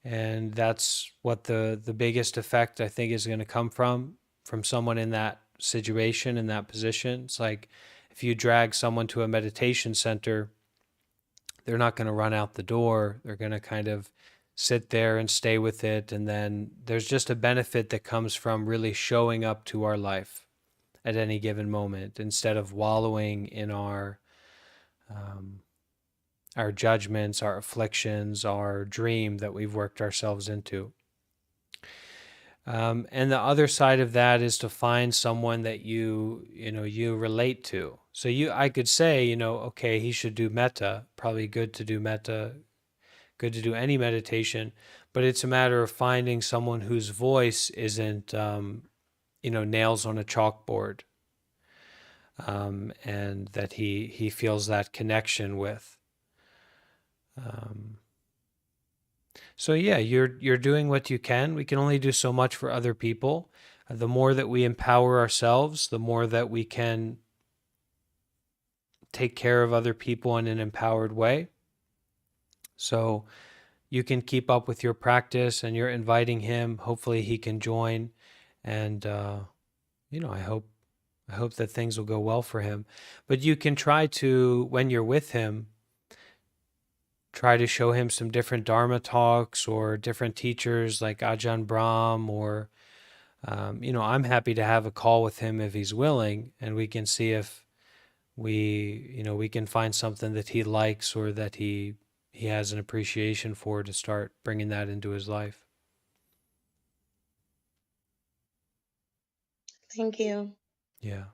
And that's what the biggest effect I think is going to come from someone in that situation, in that position. It's like if you drag someone to a meditation center, they're not going to run out the door. They're going to kind of sit there and stay with it. And then there's just a benefit that comes from really showing up to our life at any given moment instead of wallowing in um, our judgments, our afflictions, our dream that we've worked ourselves into. And the other side of that is to find someone that you relate to. So I could say, okay, he should do metta. Probably good to do metta, good to do any meditation, but it's a matter of finding someone whose voice isn't, nails on a chalkboard, and that he feels that connection with. Um, So yeah, you're doing what you can. We can only do so much for other people. The more that we empower ourselves, the more that we can take care of other people in an empowered way. So you can keep up with your practice, and you're inviting him. Hopefully, he can join, and I hope that things will go well for him. But you can try to, when you're with him, try to show him some different Dharma talks or different teachers like Ajahn Brahm or I'm happy to have a call with him if he's willing, and we can see if we can find something that he likes or that he has an appreciation for to start bringing that into his life. Thank you. Yeah.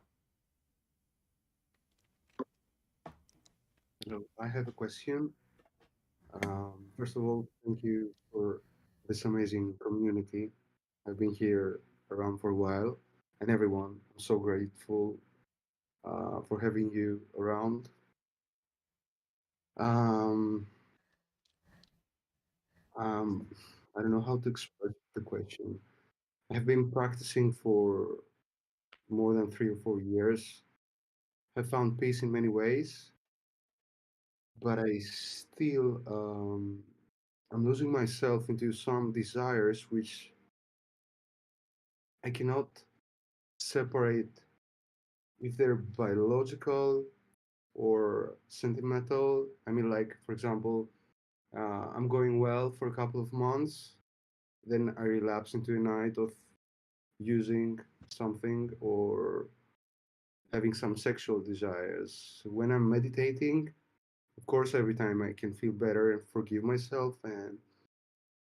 Hello, I have a question. First of all, thank you for this amazing community. I've been here around for a while, and everyone, I'm so grateful for having you around. Um, um, I don't know how to express the question. I've been practicing for more than 3 or 4 years. Have found peace in many ways, but I still I'm losing myself into some desires which I cannot separate if they're biological or sentimental. I mean, like for example, I'm going well for a couple of months, then I relapse into a night of using something or having some sexual desires. When I'm meditating, of course, every time I can feel better and forgive myself, and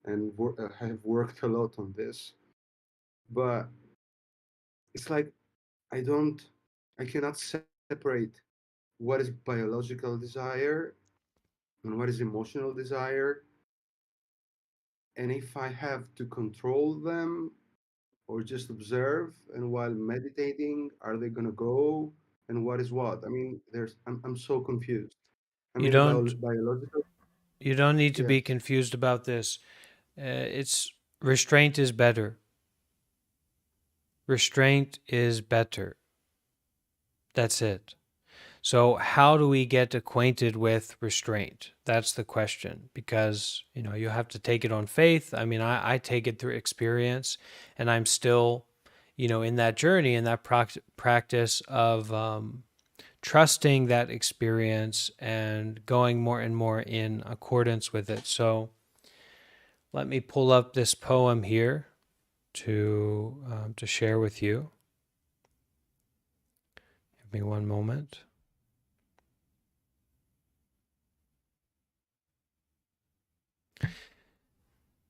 I have worked a lot on this. But it's like I don't, I cannot separate what is biological desire and what is emotional desire. And if I have to control them or just observe, and while meditating, are they going to go? And what is what? I mean, I'm so confused. I You mean, don't biological, you don't need to yeah. be confused about this. It's restraint is better. Restraint is better. That's it. So, how do we get acquainted with restraint? That's the question, because you have to take it on faith. I mean, I take it through experience, and I'm still, in that journey, in that practice of trusting that experience and going more and more in accordance with it. So, let me pull up this poem here to share with you. Give me one moment.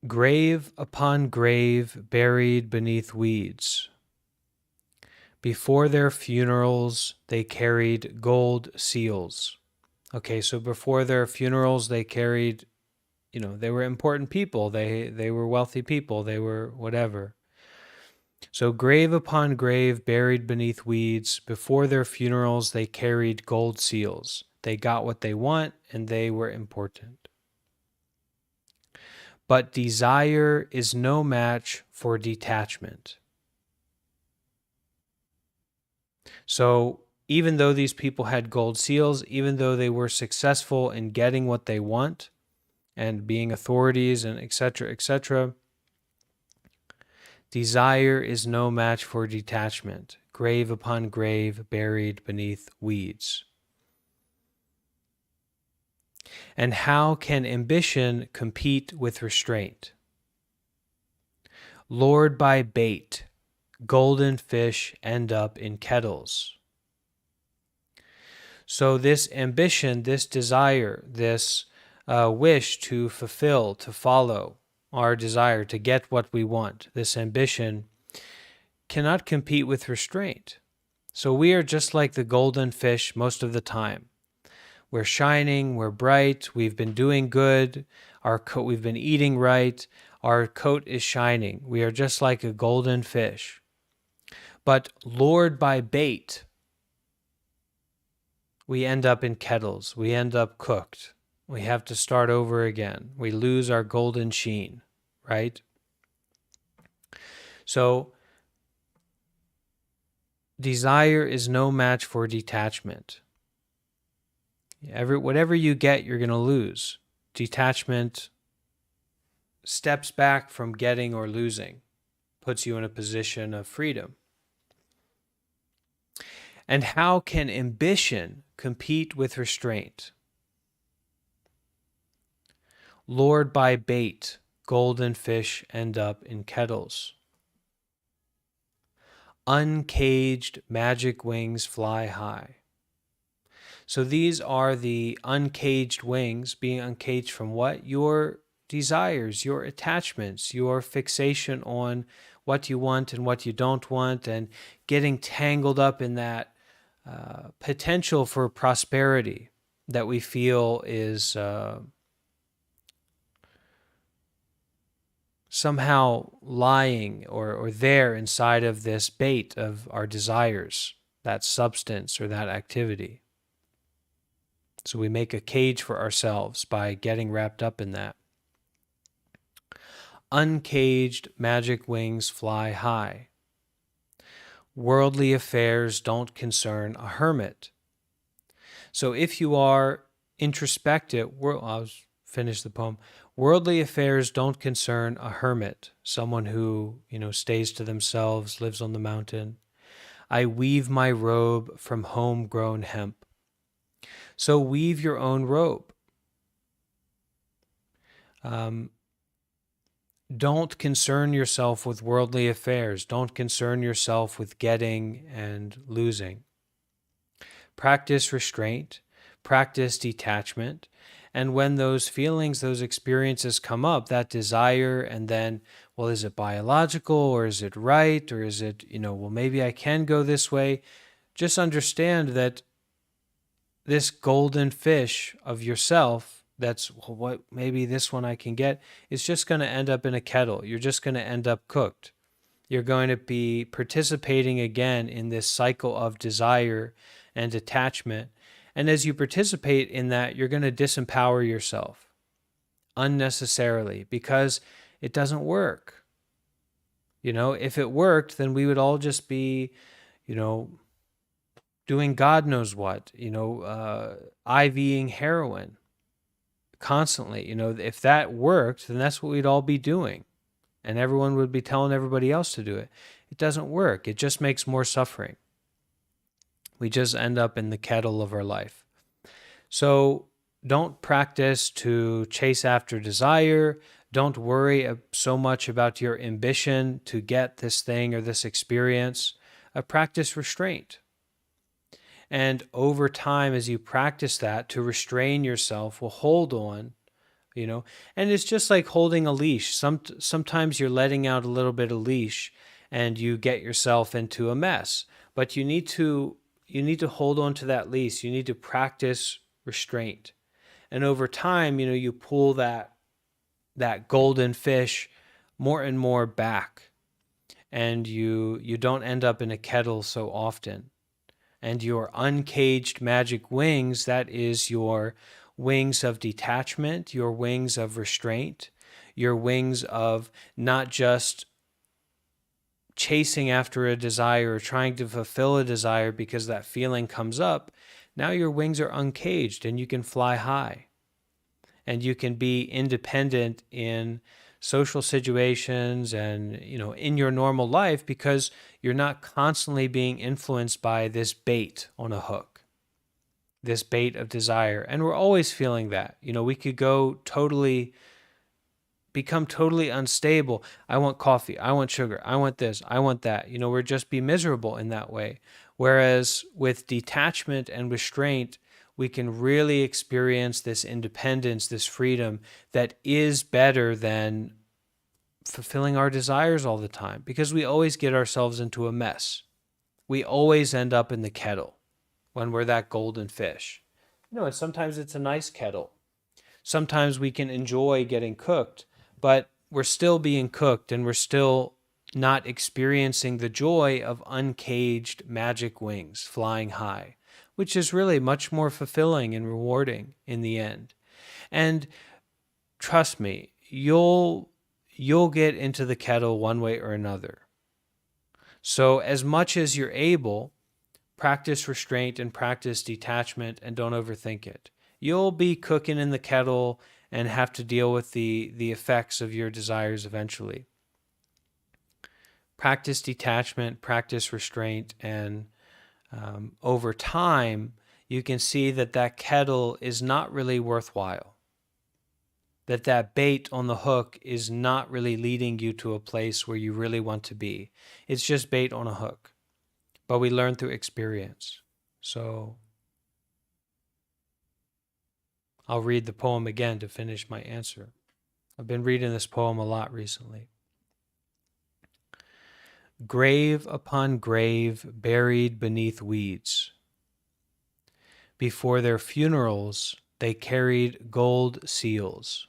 Grave upon grave buried beneath weeds. Before their funerals, they carried gold seals. Okay, so before their funerals, they carried, they were important people. They were wealthy people. They were whatever. So grave upon grave buried beneath weeds. Before their funerals, they carried gold seals. They got what they want, and they were important. But desire is no match for detachment. So even though these people had gold seals, even though they were successful in getting what they want and being authorities and etc., desire is no match for detachment, grave upon grave buried beneath weeds. And how can ambition compete with restraint? Lured by bait, golden fish end up in kettles. So this ambition, this desire, this wish to fulfill, to follow our desire, to get what we want, this ambition cannot compete with restraint. So we are just like the golden fish most of the time. We're shining, we're bright, we've been doing good, we've been eating right, our coat is shining. We are just like a golden fish. But lured by bait, we end up in kettles. We end up cooked. We have to start over again. We lose our golden sheen, right? So, desire is no match for detachment. Whatever you get, you're going to lose. Detachment steps back from getting or losing, puts you in a position of freedom. And how can ambition compete with restraint? Lured by bait, golden fish end up in kettles. Uncaged magic wings fly high. So these are the uncaged wings, being uncaged from what? Your desires, your attachments, your fixation on what you want and what you don't want, and getting tangled up in that potential for prosperity that we feel is somehow lying or there inside of this bait of our desires, that substance or that activity. So we make a cage for ourselves by getting wrapped up in that. Uncaged magic wings fly high. Worldly affairs don't concern a hermit. So if you are introspective, I'll finish the poem. Worldly affairs don't concern a hermit, someone who, stays to themselves, lives on the mountain. I weave my robe from homegrown hemp. So weave your own robe. Don't concern yourself with worldly affairs. Don't concern yourself with getting and losing. Practice restraint, practice detachment. And when those feelings, those experiences come up, that desire, and then, well, is it biological or is it right? Or is it, well, maybe I can go this way. Just understand that this golden fish of yourself, that's what maybe this one I can get, is just going to end up in a kettle. You're just going to end up cooked. You're going to be participating again in this cycle of desire and attachment. And as you participate in that, you're going to disempower yourself unnecessarily because it doesn't work. If it worked, then we would all just be, doing God knows what, IVing heroin constantly. If that worked, then that's what we'd all be doing. And everyone would be telling everybody else to do it. It doesn't work. It just makes more suffering. We just end up in the kettle of our life. So don't practice to chase after desire. Don't worry so much about your ambition to get this thing or this experience. Practice restraint. And over time, as you practice that, to restrain yourself, will hold on, and it's just like holding a leash. Sometimes you're letting out a little bit of leash and you get yourself into a mess, but you need to hold on to that leash. You need to practice restraint. And over time, you pull that golden fish more and more back, and you don't end up in a kettle so often. And your uncaged magic wings, that is your wings of detachment, your wings of restraint, your wings of not just chasing after a desire or trying to fulfill a desire because that feeling comes up. Now your wings are uncaged and you can fly high. And you can be independent in social situations and, in your normal life because you're not constantly being influenced by this bait on a hook, this bait of desire. And we're always feeling that. We could become totally unstable. I want coffee. I want sugar. I want this. I want that. We're just be miserable in that way. Whereas with detachment and restraint, we can really experience this independence, this freedom that is better than fulfilling our desires all the time, because we always get ourselves into a mess. We always end up in the kettle when we're that golden fish. And sometimes it's a nice kettle. Sometimes we can enjoy getting cooked, but we're still being cooked and we're still not experiencing the joy of uncaged magic wings flying high, which is really much more fulfilling and rewarding in the end. And trust me, you'll get into the kettle one way or another. So as much as you're able, practice restraint and practice detachment and don't overthink it. You'll be cooking in the kettle and have to deal with the effects of your desires eventually. Practice detachment, practice restraint, and over time, you can see that kettle is not really worthwhile. That bait on the hook is not really leading you to a place where you really want to be. It's just bait on a hook. But we learn through experience. So I'll read the poem again to finish my answer. I've been reading this poem a lot recently. Grave upon grave buried beneath weeds. Before their funerals, they carried gold seals.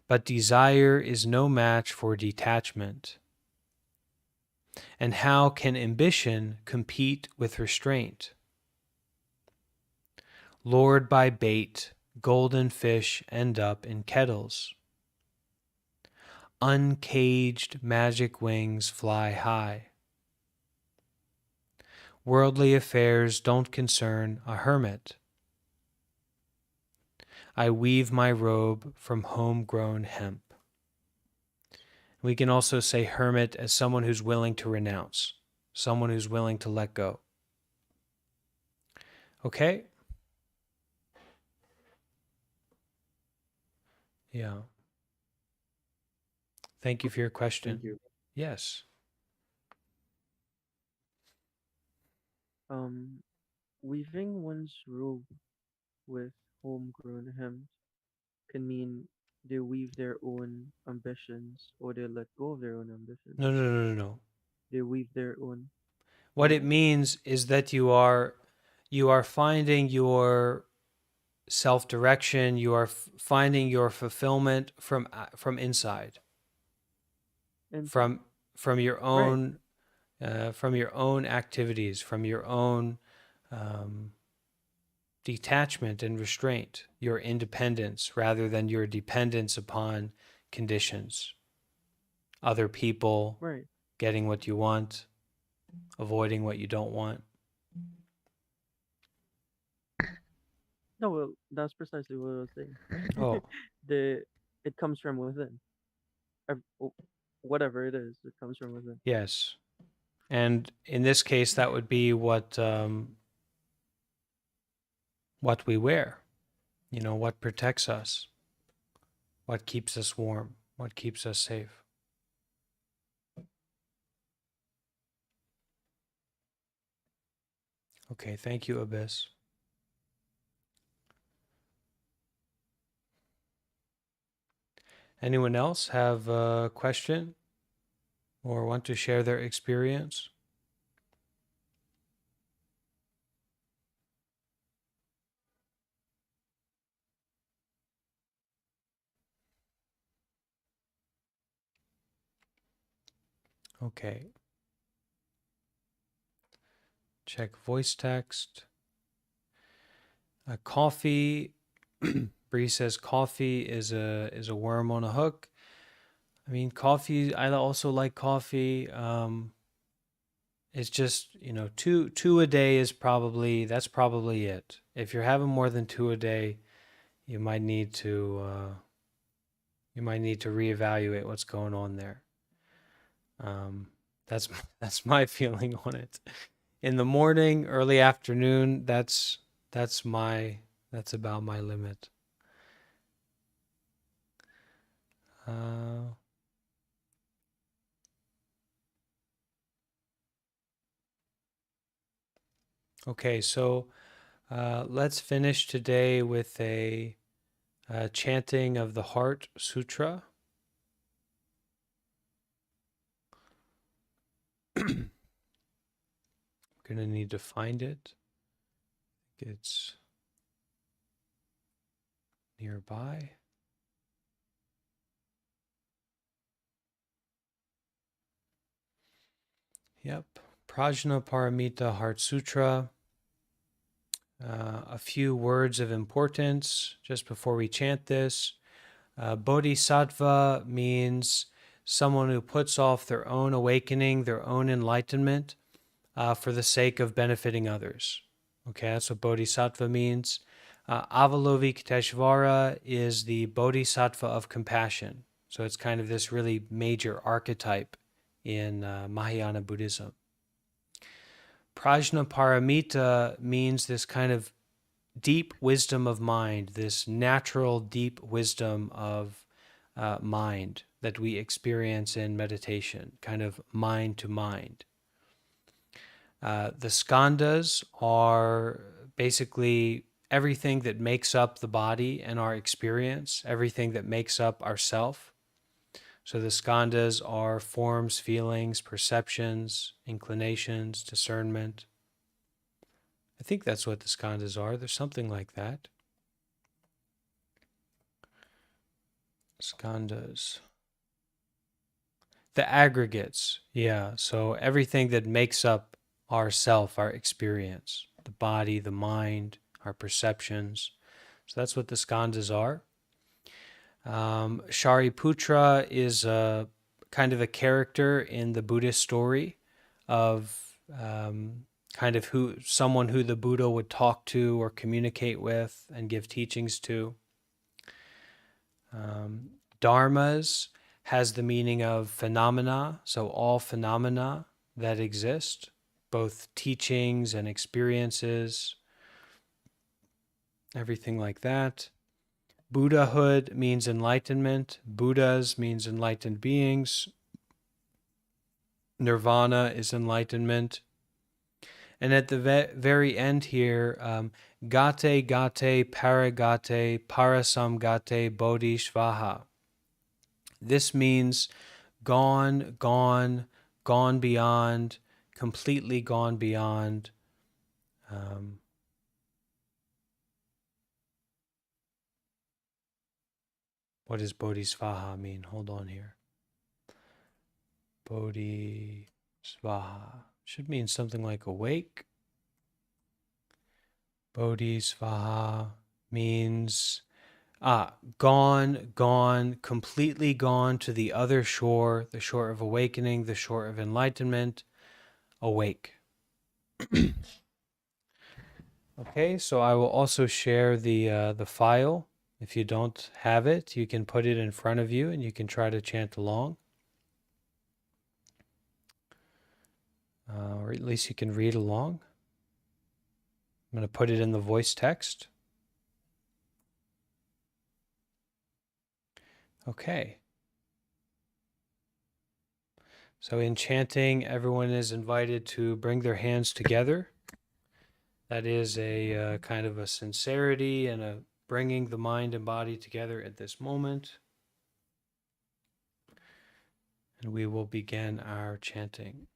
but desire is no match for detachment. And how can ambition compete with restraint? Lured by bait, golden fish end up in kettles. Uncaged magic wings fly high. Worldly affairs don't concern a hermit. I weave my robe from homegrown hemp. We can also say hermit as someone who's willing to renounce, someone who's willing to let go. Okay? Yeah. Thank you for your question. Thank you. Yes. Weaving one's robe with homegrown hemp can mean they weave their own ambitions or they let go of their own ambitions. No. They weave their own. What it Oh, means is that you are finding your self-direction, you are finding your fulfillment from inside, inside. from your Right. own activities, from your own detachment and restraint, your independence rather than your dependence upon conditions, other people, Right. getting what you want, avoiding what you don't want. No, well, that's precisely what I was saying. Oh, the it comes from within. Whatever it is, it comes from within. yes. And in this case, that would be what we wear, what protects us, what keeps us warm, what keeps us safe. Okay, thank you, Abyss. Anyone else have a question or want to share their experience? Okay. Check voice text. Coffee. Bree says coffee is a worm on a hook. I mean, coffee. I also like coffee. It's just two a day is that's probably it. If you're having more than two a day, you might need to reevaluate what's going on there. That's that's my feeling on it. In the morning, early afternoon, that's about my limit. Okay, so let's finish today with a chanting of the Heart Sutra. Going to need to find it. It's nearby. Yep. Prajnaparamita Heart Sutra. A few words of importance just before we chant this. Bodhisattva means someone who puts off their own awakening, their own enlightenment, for the sake of benefiting others. Okay, that's what bodhisattva means. Avalokiteshvara is the bodhisattva of compassion. So it's kind of this really major archetype in Mahayana Buddhism. Prajnaparamita means this kind of deep wisdom of mind, this natural deep wisdom of mind that we experience in meditation, kind of mind to mind. The skandhas are basically everything that makes up the body and our experience, everything that makes up ourself. So the skandhas are forms, feelings, perceptions, inclinations, discernment. I think that's what the skandhas are. There's something like that. Skandhas. The aggregates. Yeah. So everything that makes up our self, our experience, the body, the mind, our perceptions. So that's what the skandhas are. Shariputra is a kind of a character in the Buddhist story of kind of someone who the Buddha would talk to or communicate with and give teachings to. Dharmas has the meaning of phenomena, so all phenomena that exist, both teachings and experiences, everything like that. Buddhahood means enlightenment. Buddhas means enlightened beings. Nirvana is enlightenment. And at the very end here, gate gate paragate parasamgate bodhisvaha. This means gone, gone, gone beyond, completely gone beyond. What does bodhisvaha mean? Hold on here. Bodhisvaha should mean something like awake. Bodhisvaha means gone, gone, completely gone to the other shore, the shore of awakening, the shore of enlightenment, awake. Okay, so I will also share the file. If you don't have it, you can put it in front of you and you can try to chant along. Or at least you can read along. I'm going to put it in the voice text. Okay. So in chanting, everyone is invited to bring their hands together. That is a kind of a sincerity and a bringing the mind and body together at this moment. And we will begin our chanting.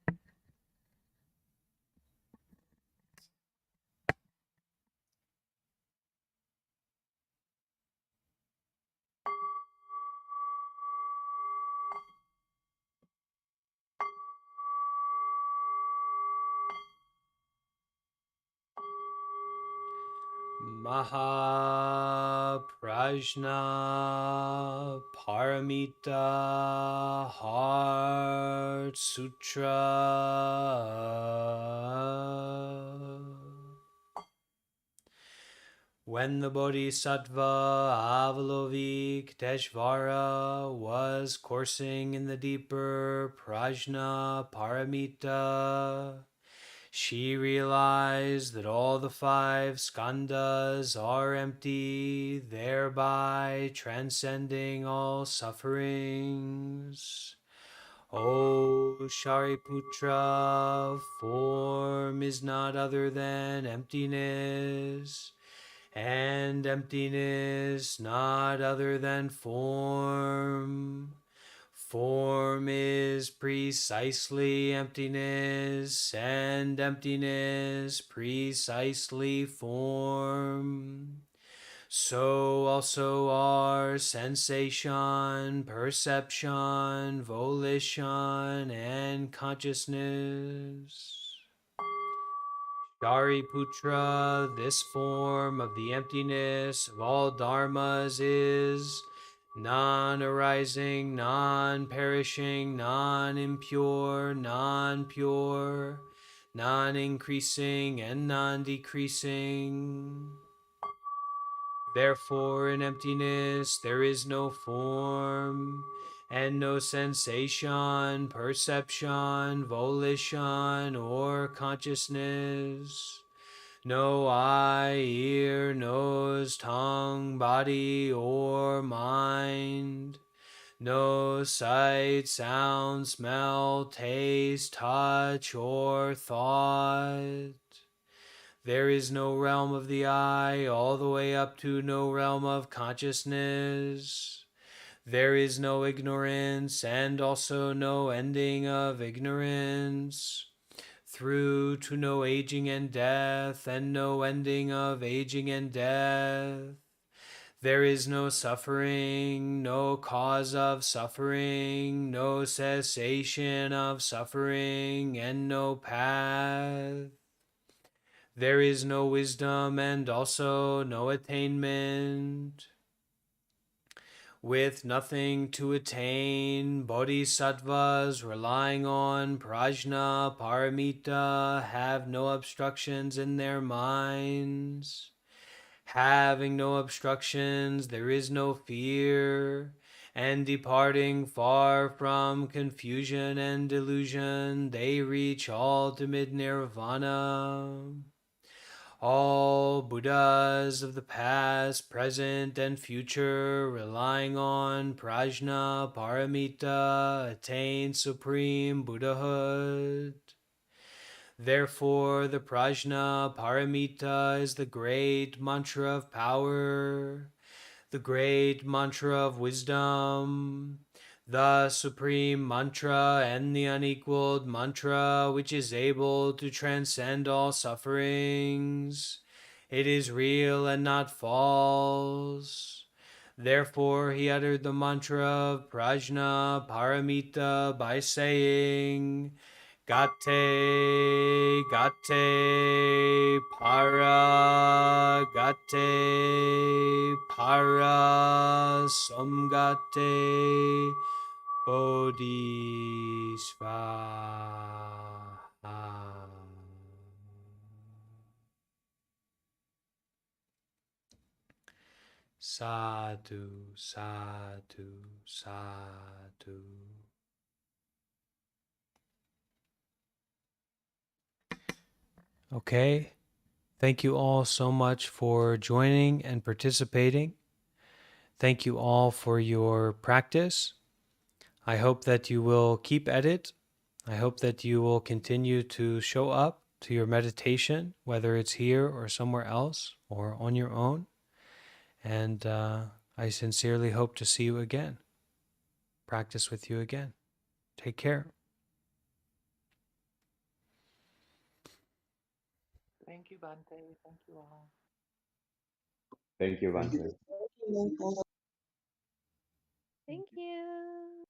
Mahaprajna Paramita Heart Sutra. When the Bodhisattva Avalokiteshvara was coursing in the deeper Prajna Paramita, she realized that all the 5 skandhas are empty, thereby transcending all sufferings. O Shariputra, form is not other than emptiness, and emptiness not other than form. Form is precisely emptiness, and emptiness precisely form. So also are sensation, perception, volition, and consciousness. Shariputra, this form of the emptiness of all dharmas is non-arising, non-perishing, non-impure, non-pure, non-increasing, and non-decreasing. Therefore, in emptiness there is no form, and no sensation, perception, volition, or consciousness. No eye, ear, nose, tongue, body, or mind. No sight, sound, smell, taste, touch, or thought. There is no realm of the eye, all the way up to no realm of consciousness. There is no ignorance, and also no ending of ignorance. Through to no aging and death, and no ending of aging and death. There is no suffering, no cause of suffering, no cessation of suffering, and no path. There is no wisdom and also no attainment. With nothing to attain, bodhisattvas relying on prajna paramita have no obstructions in their minds. Having no obstructions, there is no fear, and departing far from confusion and delusion, they reach ultimate nirvana. All Buddhas of the past, present, and future, relying on prajna paramita, attain supreme Buddhahood. Therefore, the prajna paramita is the great mantra of power, the great mantra of wisdom, the supreme mantra and the unequaled mantra which is able to transcend all sufferings. It is real and not false. Therefore, he uttered the mantra of prajna paramita by saying, Gate, gate, para, samgate, bodhisvaha. Sadhu, sadhu, sadhu. Okay. Thank you all so much for joining and participating. Thank you all for your practice. I hope that you will keep at it. I hope that you will continue to show up to your meditation, whether it's here or somewhere else or on your own. And I sincerely hope to see you again, practice with you again. Take care. Thank you, Bante. Thank you all. Thank you, Vante. Thank you.